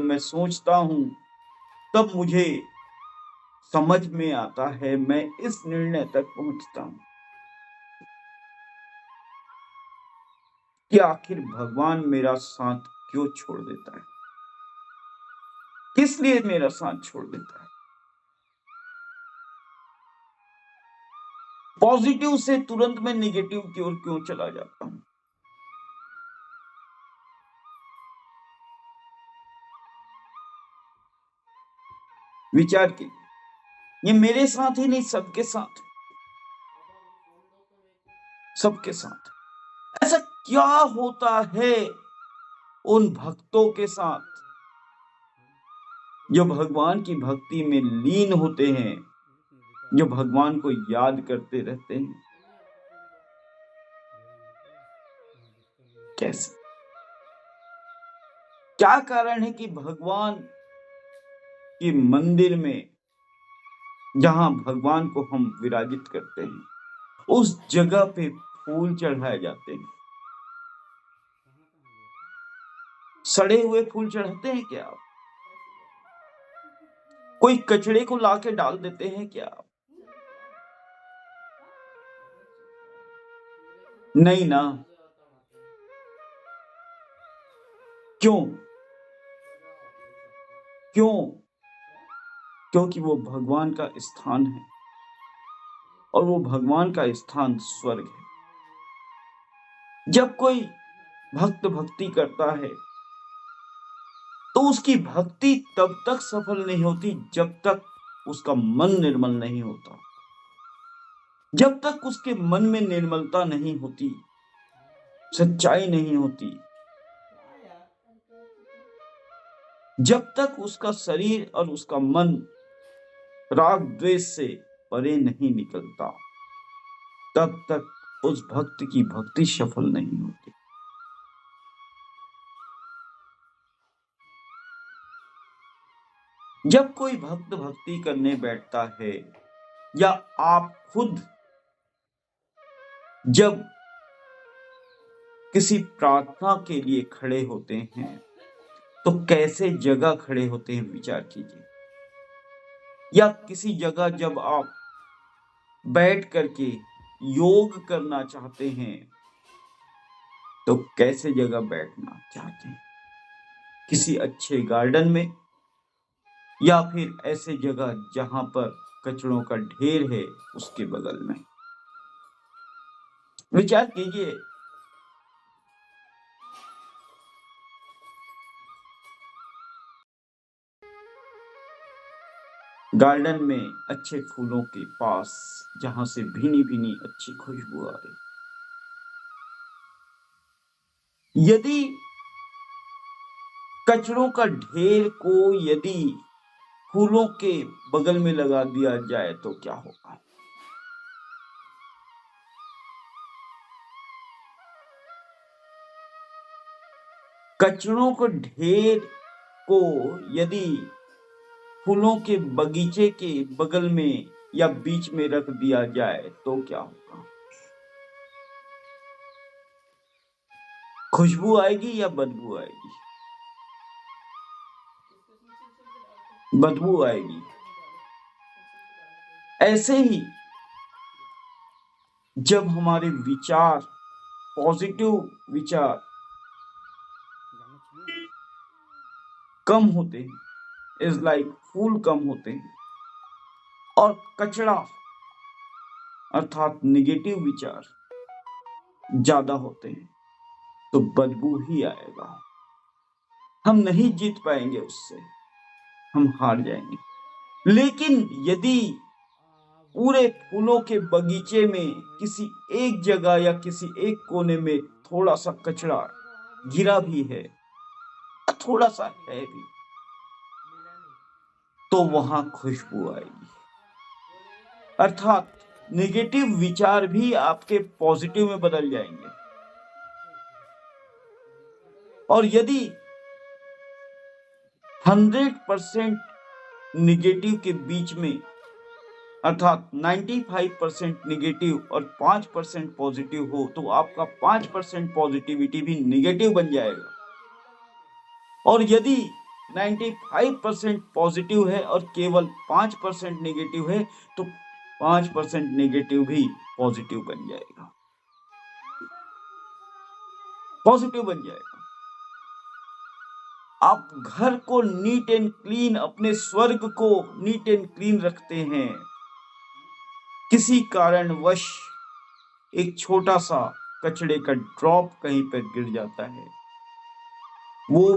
मैं सोचता हूं, तब मुझे समझ में आता है, मैं इस निर्णय तक पहुंचता हूं कि आखिर भगवान मेरा साथ क्यों छोड़ देता है, किस लिए मेरा साथ छोड़ देता है? पॉजिटिव से तुरंत मैं नेगेटिव की ओर क्यों चला जाता हूं? विचार कीजिए। ये मेरे साथ ही नहीं, सबके साथ, सबके साथ। ऐसा क्या होता है उन भक्तों के साथ जो भगवान की भक्ति में लीन होते हैं, जो भगवान को याद करते रहते हैं? कैसे, क्या कारण है कि भगवान के मंदिर में, जहां भगवान को हम विराजित करते हैं, उस जगह पे फूल चढ़ाए जाते हैं? सड़े हुए फूल चढ़ाते हैं क्या आप? कोई कचड़े को लाके डाल देते हैं क्या आप? नहीं ना। क्यों? क्यों? क्योंकि वो भगवान का स्थान है, और वो भगवान का स्थान स्वर्ग है। जब कोई भक्त भक्ति करता है तो उसकी भक्ति तब तक सफल नहीं होती जब तक उसका मन निर्मल नहीं होता, जब तक उसके मन में निर्मलता नहीं होती, सच्चाई नहीं होती, जब तक उसका शरीर और उसका मन राग द्वेष से परे नहीं निकलता, तब तक उस भक्त की भक्ति सफल नहीं होती। जब कोई भक्त भक्ति करने बैठता है, या आप खुद जब किसी प्रार्थना के लिए खड़े होते हैं, तो कैसे जगह खड़े होते हैं, विचार कीजिए। या किसी जगह जब आप बैठ करके योग करना चाहते हैं, तो कैसे जगह बैठना चाहते हैं? किसी अच्छे गार्डन में, या फिर ऐसे जगह जहां पर कचड़ों का ढेर है उसके बगल में? विचार कीजिए। गार्डन में अच्छे फूलों के पास, जहां से भीनी भीनी अच्छी खुशबू आ रही, यदि कचड़ों का ढेर को यदि फूलों के बगल में लगा दिया जाए तो क्या होगा? कचड़ों के ढेर को यदि फूलों के बगीचे के बगल में या बीच में रख दिया जाए तो क्या होगा? खुशबू आएगी या बदबू आएगी? बदबू आएगी। ऐसे ही जब हमारे विचार, पॉजिटिव विचार कम होते हैं, इज लाइक फूल कम होते हैं, और कचड़ा अर्थात निगेटिव विचार ज्यादा होते हैं, तो बदबू ही आएगा। हम नहीं जीत पाएंगे उससे, हम हार जाएंगे। लेकिन यदि पूरे फूलों के बगीचे में किसी एक जगह या किसी एक कोने में थोड़ा सा कचड़ा गिरा भी है, थोड़ा सा है भी, तो वहां खुशबू आएगी। अर्थात नेगेटिव विचार भी आपके पॉजिटिव में बदल जाएंगे। और यदि 100% नेगेटिव के बीच में, अर्थात 95% नेगेटिव और 5% पॉजिटिव हो, तो आपका 5% पॉजिटिविटी भी नेगेटिव बन जाएगा। और यदि 95% पॉजिटिव है और केवल 5% नेगेटिव है, तो 5% नेगेटिव भी पॉजिटिव बन जाएगा, पॉजिटिव बन जाएगा। आप घर को नीट एंड क्लीन, अपने स्वर्ग को नीट एंड क्लीन रखते हैं, किसी कारणवश एक छोटा सा कचड़े का ड्रॉप कहीं पर गिर जाता है, वो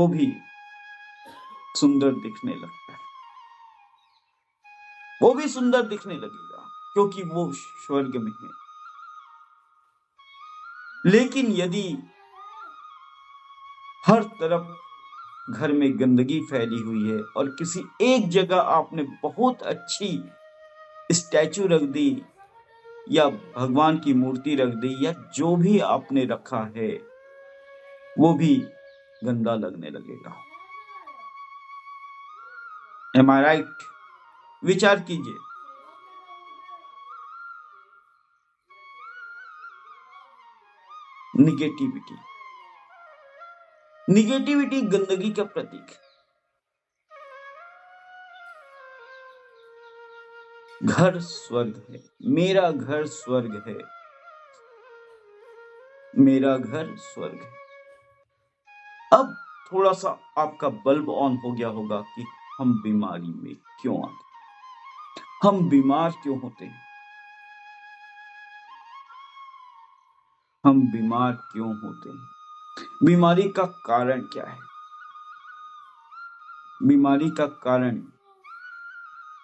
भी सुंदर दिखने लगता है, वो भी सुंदर दिखने लगेगा क्योंकि वो स्वर्ग में है। लेकिन यदि हर तरफ घर में गंदगी फैली हुई है और किसी एक जगह आपने बहुत अच्छी स्टैचू रख दी या भगवान की मूर्ति रख दी या जो भी आपने रखा है, वो भी गंदा लगने लगेगा। Am I right? विचार कीजिए। निगेटिविटी गंदगी का प्रतीक है। घर स्वर्ग है, मेरा घर स्वर्ग है, मेरा घर स्वर्ग है। अब थोड़ा सा आपका बल्ब ऑन हो गया होगा कि हम बीमारी में क्यों आते, हम बीमार क्यों होते हैं, हम बीमार क्यों होते हैं, बीमारी का कारण क्या है। बीमारी का कारण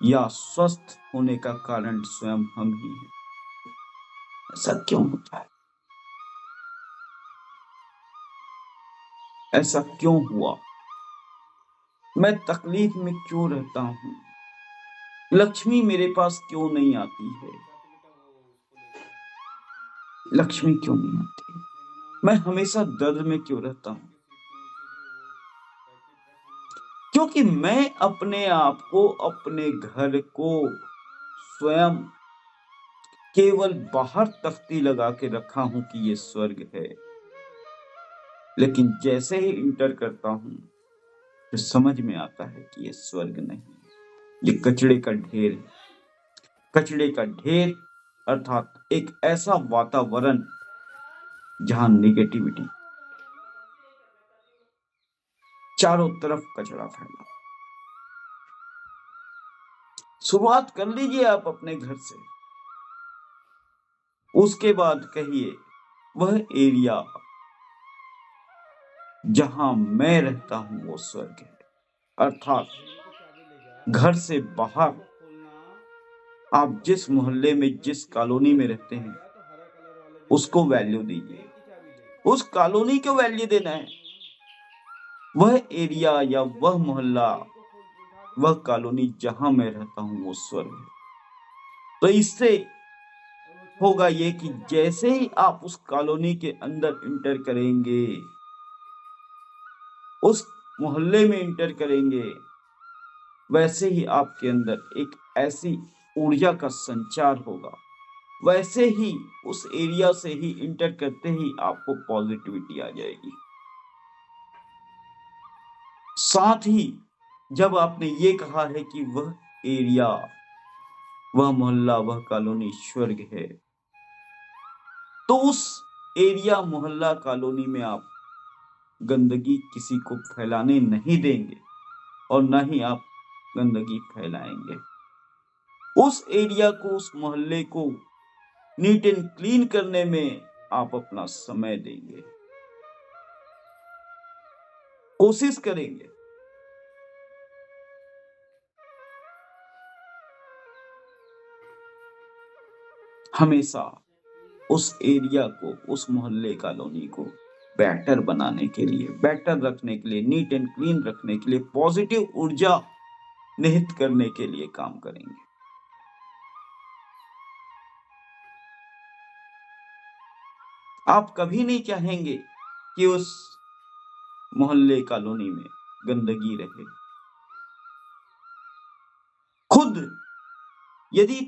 या स्वस्थ होने का कारण स्वयं हम ही हैं। ऐसा क्यों होता है, ऐसा क्यों हुआ, मैं तकलीफ में क्यों रहता हूं, लक्ष्मी मेरे पास क्यों नहीं आती है, लक्ष्मी क्यों नहीं आती है, मैं हमेशा दर्द में क्यों रहता हूं। क्योंकि मैं अपने आप को, अपने घर को स्वयं केवल बाहर तख्ती लगा के रखा हूं कि ये स्वर्ग है, लेकिन जैसे ही इंटर करता हूं तो समझ में आता है कि ये स्वर्ग नहीं, ये कचड़े का ढेर है। कचड़े का ढेर अर्थात एक ऐसा वातावरण जहां नेगेटिविटी, चारों तरफ कचरा फैला। शुरुआत कर लीजिए आप अपने घर से, उसके बाद कहिए वह एरिया जहां मैं रहता हूं वो स्वर्ग है। अर्थात घर से बाहर आप जिस मोहल्ले में, जिस कॉलोनी में रहते हैं, उसको वैल्यू दीजिए, उस कॉलोनी को वैल्यू देना है। वह एरिया या वह मोहल्ला, वह कॉलोनी जहां मैं रहता हूं वो स्वर्ग है। तो इससे होगा ये कि जैसे ही आप उस कॉलोनी के अंदर इंटर करेंगे, उस मोहल्ले में इंटर करेंगे, वैसे ही आपके अंदर एक ऐसी ऊर्जा का संचार होगा, वैसे ही उस एरिया से ही इंटर करते ही आपको पॉजिटिविटी आ जाएगी। साथ ही जब आपने ये कहा है कि वह एरिया, वह मोहल्ला, वह कॉलोनी स्वर्ग है, तो उस एरिया, मोहल्ला, कॉलोनी में आप गंदगी किसी को फैलाने नहीं देंगे और न ही आप गंदगी फैलाएंगे। उस एरिया को, उस मोहल्ले को नीट एंड क्लीन करने में आप अपना समय देंगे, कोशिश करेंगे। हमेशा उस एरिया को, उस मोहल्ले, कॉलोनी को बेटर बनाने के लिए, बेटर रखने के लिए, नीट एंड क्लीन रखने के लिए, पॉजिटिव ऊर्जा निहित करने के लिए काम करेंगे। आप कभी नहीं चाहेंगे कि उस मोहल्ले, कॉलोनी में गंदगी रहे। खुद यदि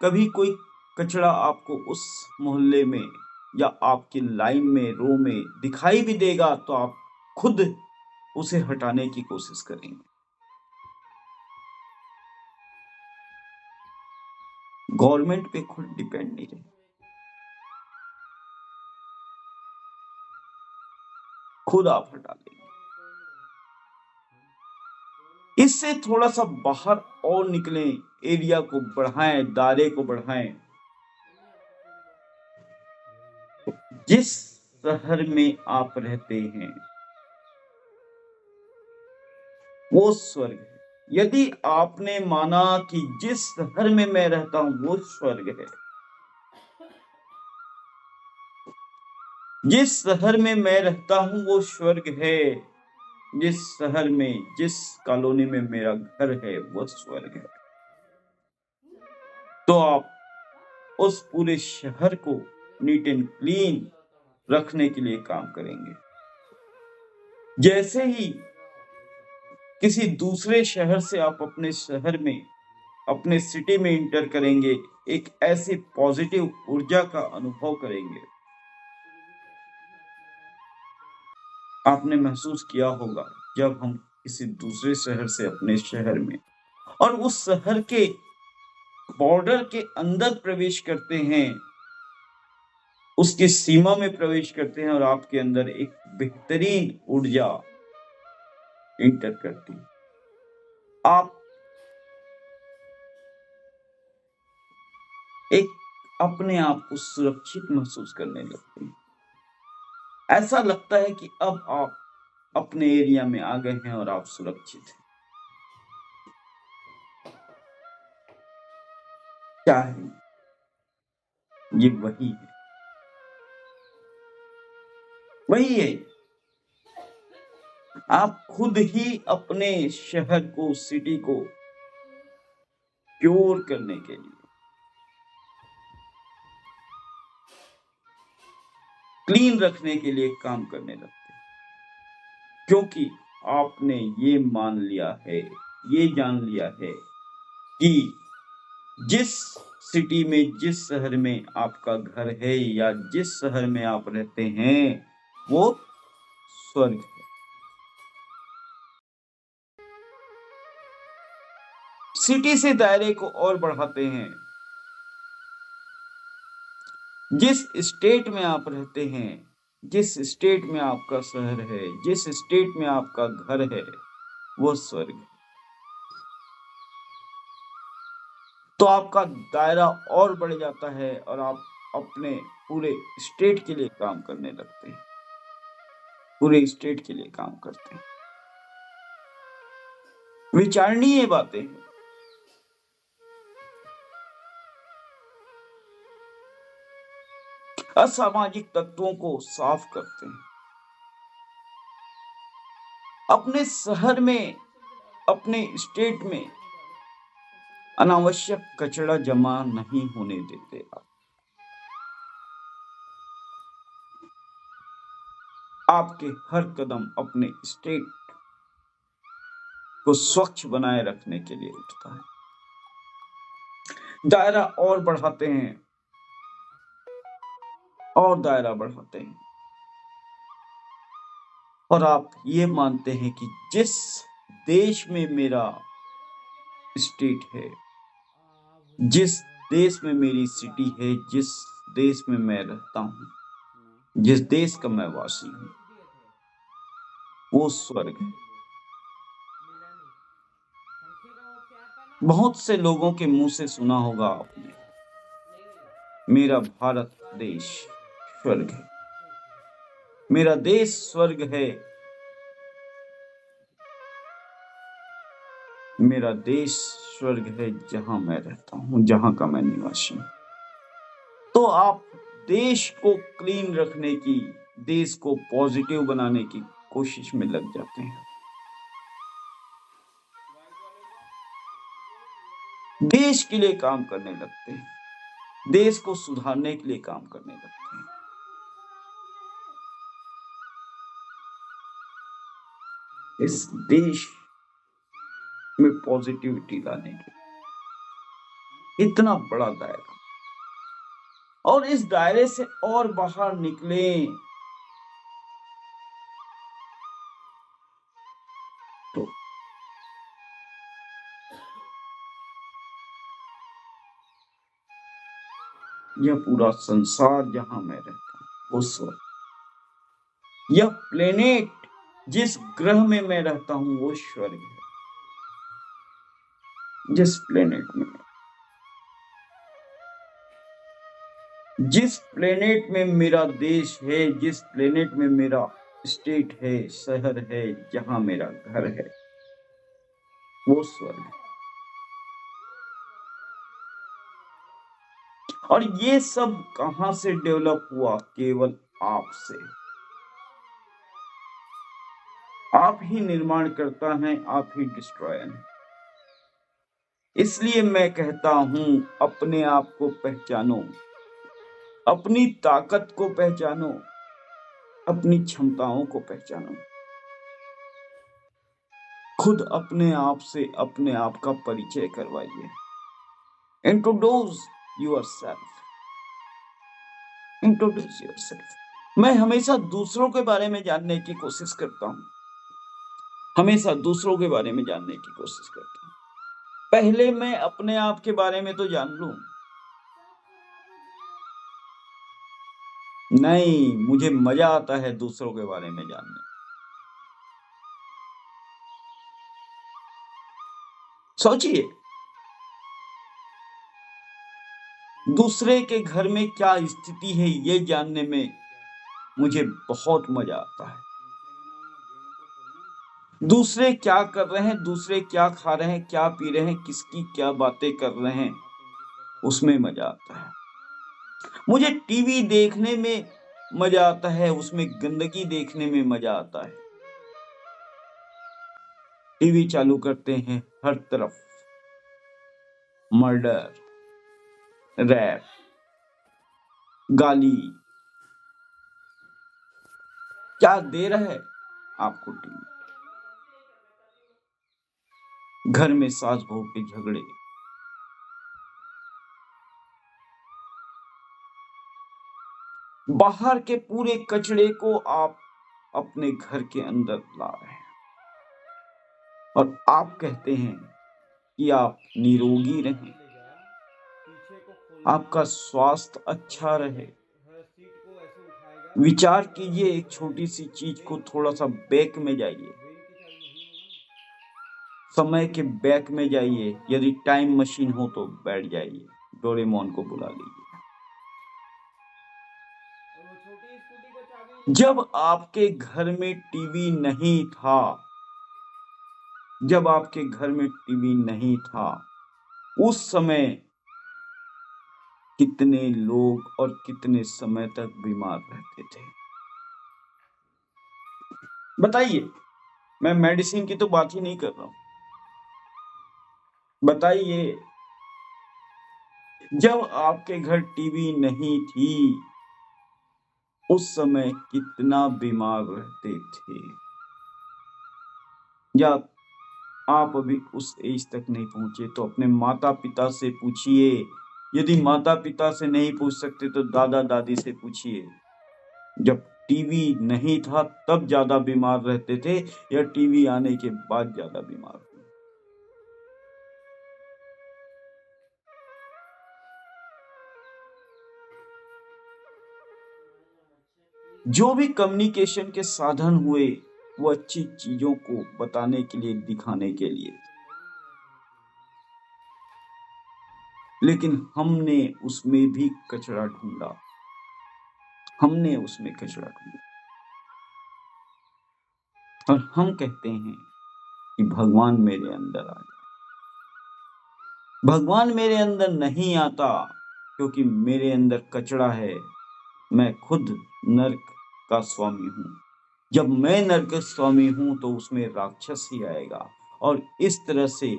कभी कोई कचरा आपको उस मोहल्ले में या आपकी लाइन में, रो में दिखाई भी देगा तो आप खुद उसे हटाने की कोशिश करेंगे। गवर्नमेंट पे खुद डिपेंड नहीं रहे, खुद आप हटा देंगे। इससे थोड़ा सा बाहर और निकलें, एरिया को बढ़ाएं, दायरे को बढ़ाएं। जिस शहर में आप रहते हैं वो स्वर्ग है। यदि आपने माना कि जिस शहर में मैं रहता हूं वो स्वर्ग है, जिस शहर में मैं रहता हूं वो स्वर्ग है, जिस शहर में, जिस कॉलोनी में मेरा घर है वो स्वर्ग है, तो आप उस पूरे शहर को नीट एंड क्लीन रखने के लिए काम करेंगे। जैसे ही किसी दूसरे शहर से आप अपने शहर में, अपने सिटी में इंटर करेंगे, एक ऐसी पॉजिटिव ऊर्जा का अनुभव करेंगे। आपने महसूस किया होगा जब हम किसी दूसरे शहर से अपने शहर में और उस शहर के बॉर्डर के अंदर प्रवेश करते हैं, उसकी सीमा में प्रवेश करते हैं और आपके अंदर एक बेहतरीन ऊर्जा इंटर करती है। आप एक अपने आप को सुरक्षित महसूस करने लगते हैं। ऐसा लगता है कि अब आप अपने एरिया में आ गए हैं और आप सुरक्षित हैं। क्या है ये? वही है, वही है। आप खुद ही अपने शहर को, सिटी को क्योर करने के लिए, क्लीन रखने के लिए काम करने लगते हैं, क्योंकि आपने ये मान लिया है, ये जान लिया है कि जिस सिटी में, जिस शहर में आपका घर है या जिस शहर में आप रहते हैं वो स्वर्ग है। सिटी से दायरे को और बढ़ाते हैं। जिस स्टेट में आप रहते हैं, जिस स्टेट में आपका शहर है, जिस स्टेट में आपका घर है वो स्वर्ग है। तो आपका दायरा और बढ़ जाता है और आप अपने पूरे स्टेट के लिए काम करने लगते हैं, पूरे स्टेट के लिए काम करते हैं। विचारणीय बातें हैं। असामाजिक तत्वों को साफ करते हैं। अपने शहर में, अपने स्टेट में अनावश्यक कचरा जमा नहीं होने देते आप। आपके हर कदम अपने स्टेट को स्वच्छ बनाए रखने के लिए उठता है। दायरा और बढ़ाते हैं और दायरा बढ़ाते हैं और आप ये मानते हैं कि जिस देश में मेरा स्टेट है, जिस देश में मेरी सिटी है, जिस देश में मैं रहता हूं, जिस देश का मैं वासी हूं, वो स्वर्ग है। बहुत से लोगों के मुंह से सुना होगा आपने, मेरा भारत देश स्वर्ग है, मेरा देश स्वर्ग है, मेरा देश स्वर्ग है जहां मैं रहता हूं, जहां का मैं निवासी हूं। तो आप देश को क्लीन रखने की, देश को पॉजिटिव बनाने की कोशिश में लग जाते हैं। देश के लिए काम करने लगते हैं, देश को सुधारने के लिए काम करने लगते हैं। इस देश में पॉजिटिविटी लाने के इतना बड़ा दायरा, और इस दायरे से और बाहर निकलें तो यह पूरा संसार जहां मैं रहता हूं वो स्वर्ग, यह प्लेनेट जिस ग्रह में मैं रहता हूं वो स्वर्ग है। जिस प्लेनेट में मेरा देश है, जिस प्लेनेट में मेरा स्टेट है, शहर है, जहां मेरा घर है, वो स्वर्ग है। और ये सब कहां से डेवलप हुआ? केवल आपसे। आप ही निर्माण करता है, आप ही डिस्ट्रॉयर है। इसलिए मैं कहता हूं, अपने आप को पहचानो, अपनी ताकत को पहचानो, अपनी क्षमताओं को पहचानो। खुद अपने आप से अपने आप का परिचय करवाइए। Introduce yourself, introduce yourself. मैं हमेशा दूसरों के बारे में जानने की कोशिश करता हूं, हमेशा दूसरों के बारे में जानने की कोशिश करता हूं। पहले मैं अपने आप के बारे में तो जान लूं। नहीं, मुझे मजा आता है दूसरों के बारे में जानने। सोचिए, दूसरे के घर में क्या स्थिति है ये जानने में मुझे बहुत मजा आता है। दूसरे क्या कर रहे हैं, दूसरे क्या खा रहे हैं, क्या पी रहे हैं, किसकी क्या बातें कर रहे हैं, उसमें मजा आता है। मुझे टीवी देखने में मजा आता है, उसमें गंदगी देखने में मजा आता है। टीवी चालू करते हैं, हर तरफ मर्डर, रैप, गाली, क्या दे रहा है आपको टीवी? घर में सास बहू के झगड़े, बाहर के पूरे कचड़े को आप अपने घर के अंदर ला रहे हैं और आप कहते हैं कि आप निरोगी रहें, आपका स्वास्थ्य अच्छा रहे। विचार कीजिए, एक छोटी सी चीज को थोड़ा सा बैक में जाइए, समय के बैक में जाइए। यदि टाइम मशीन हो तो बैठ जाइए, डोरेमोन को बुला लीजिए। जब आपके घर में टीवी नहीं था, जब आपके घर में टीवी नहीं था, उस समय कितने लोग और कितने समय तक बीमार रहते थे? बताइए। मैं मेडिसिन की तो बात ही नहीं कर रहा हूं। बताइए, जब आपके घर टीवी नहीं थी, उस समय कितना बीमार रहते थे? या आप अभी उस एज तक नहीं पहुंचे तो अपने माता पिता से पूछिए। यदि माता पिता से नहीं पूछ सकते तो दादा दादी से पूछिए। जब टीवी नहीं था तब ज्यादा बीमार रहते थे या टीवी आने के बाद ज्यादा बीमार हुए? जो भी कम्युनिकेशन के साधन हुए वो अच्छी चीजों को बताने के लिए, दिखाने के लिए, लेकिन हमने उसमें भी कचरा ढूंढा, हमने उसमें कचरा ढूंढा और हम कहते हैं कि भगवान मेरे अंदर आ जाए। भगवान मेरे अंदर नहीं आता क्योंकि मेरे अंदर कचरा है। मैं खुद नर्क का स्वामी हूं। जब मैं नर्क का स्वामी हूं तो उसमें राक्षस ही आएगा और इस तरह से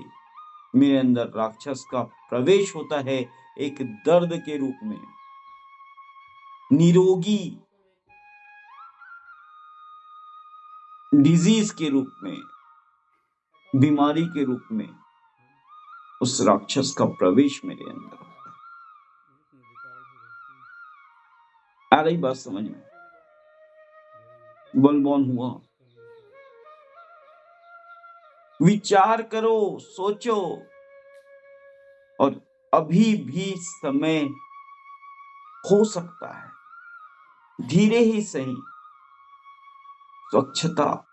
मेरे अंदर राक्षस का प्रवेश होता है, एक दर्द के रूप में, निरोगी डिजीज के रूप में, बीमारी के रूप में उस राक्षस का प्रवेश मेरे अंदर होता है। आ रही बात समझ में? बोलबोन हुआ। विचार करो, सोचो, और अभी भी समय हो सकता है, धीरे ही सही। स्वच्छता,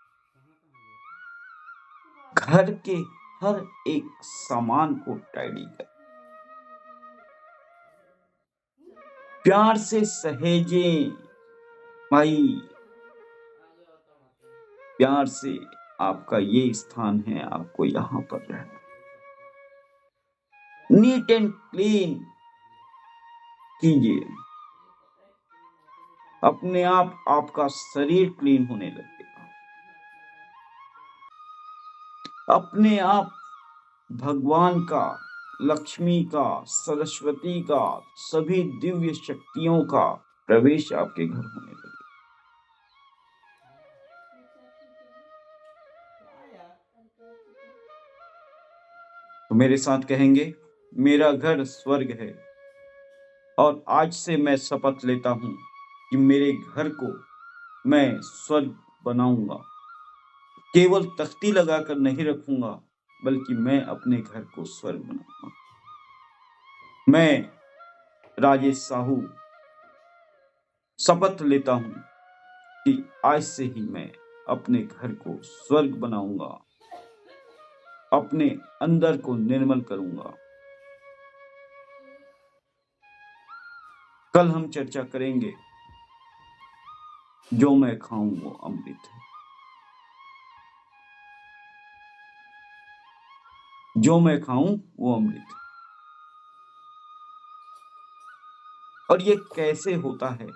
घर के हर एक सामान को टाइडी करें, प्यार से सहेजें भाई, प्यार से आपका ये स्थान है, आपको यहाँ पर रहना। नीट एंड क्लीन कीजिए, अपने आप आपका शरीर क्लीन होने लगेगा, अपने आप भगवान का, लक्ष्मी का, सरस्वती का, सभी दिव्य शक्तियों का प्रवेश आपके घर होने लगेगा। तो मेरे साथ कहेंगे, मेरा घर स्वर्ग है, और आज से मैं शपथ लेता हूं कि मेरे घर को मैं स्वर्ग बनाऊंगा। केवल तख्ती लगाकर नहीं रखूंगा, बल्कि मैं अपने घर को स्वर्ग बनाऊंगा। मैं राजेश साहू शपथ लेता हूं कि आज से ही मैं अपने घर को स्वर्ग बनाऊंगा, अपने अंदर को निर्मल करूंगा। कल हम चर्चा करेंगे, जो मैं खाऊं वो अमृत है, जो मैं खाऊं वो अमृत है। और ये कैसे होता है,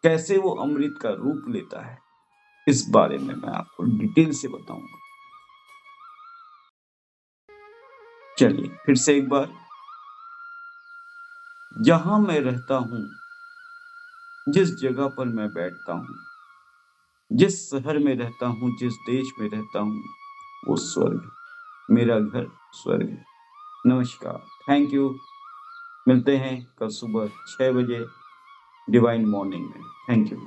कैसे वो अमृत का रूप लेता है, इस बारे में मैं आपको डिटेल से बताऊंगा। चलिए फिर से एक बार, जहां मैं रहता हूं, जिस जगह पर मैं बैठता हूं, जिस शहर में रहता हूं, जिस देश में रहता हूं, वो स्वर्ग, मेरा घर स्वर्ग है। नमस्कार, थैंक यू। मिलते हैं कल सुबह 6 बजे डिवाइन मॉर्निंग में। Thank you.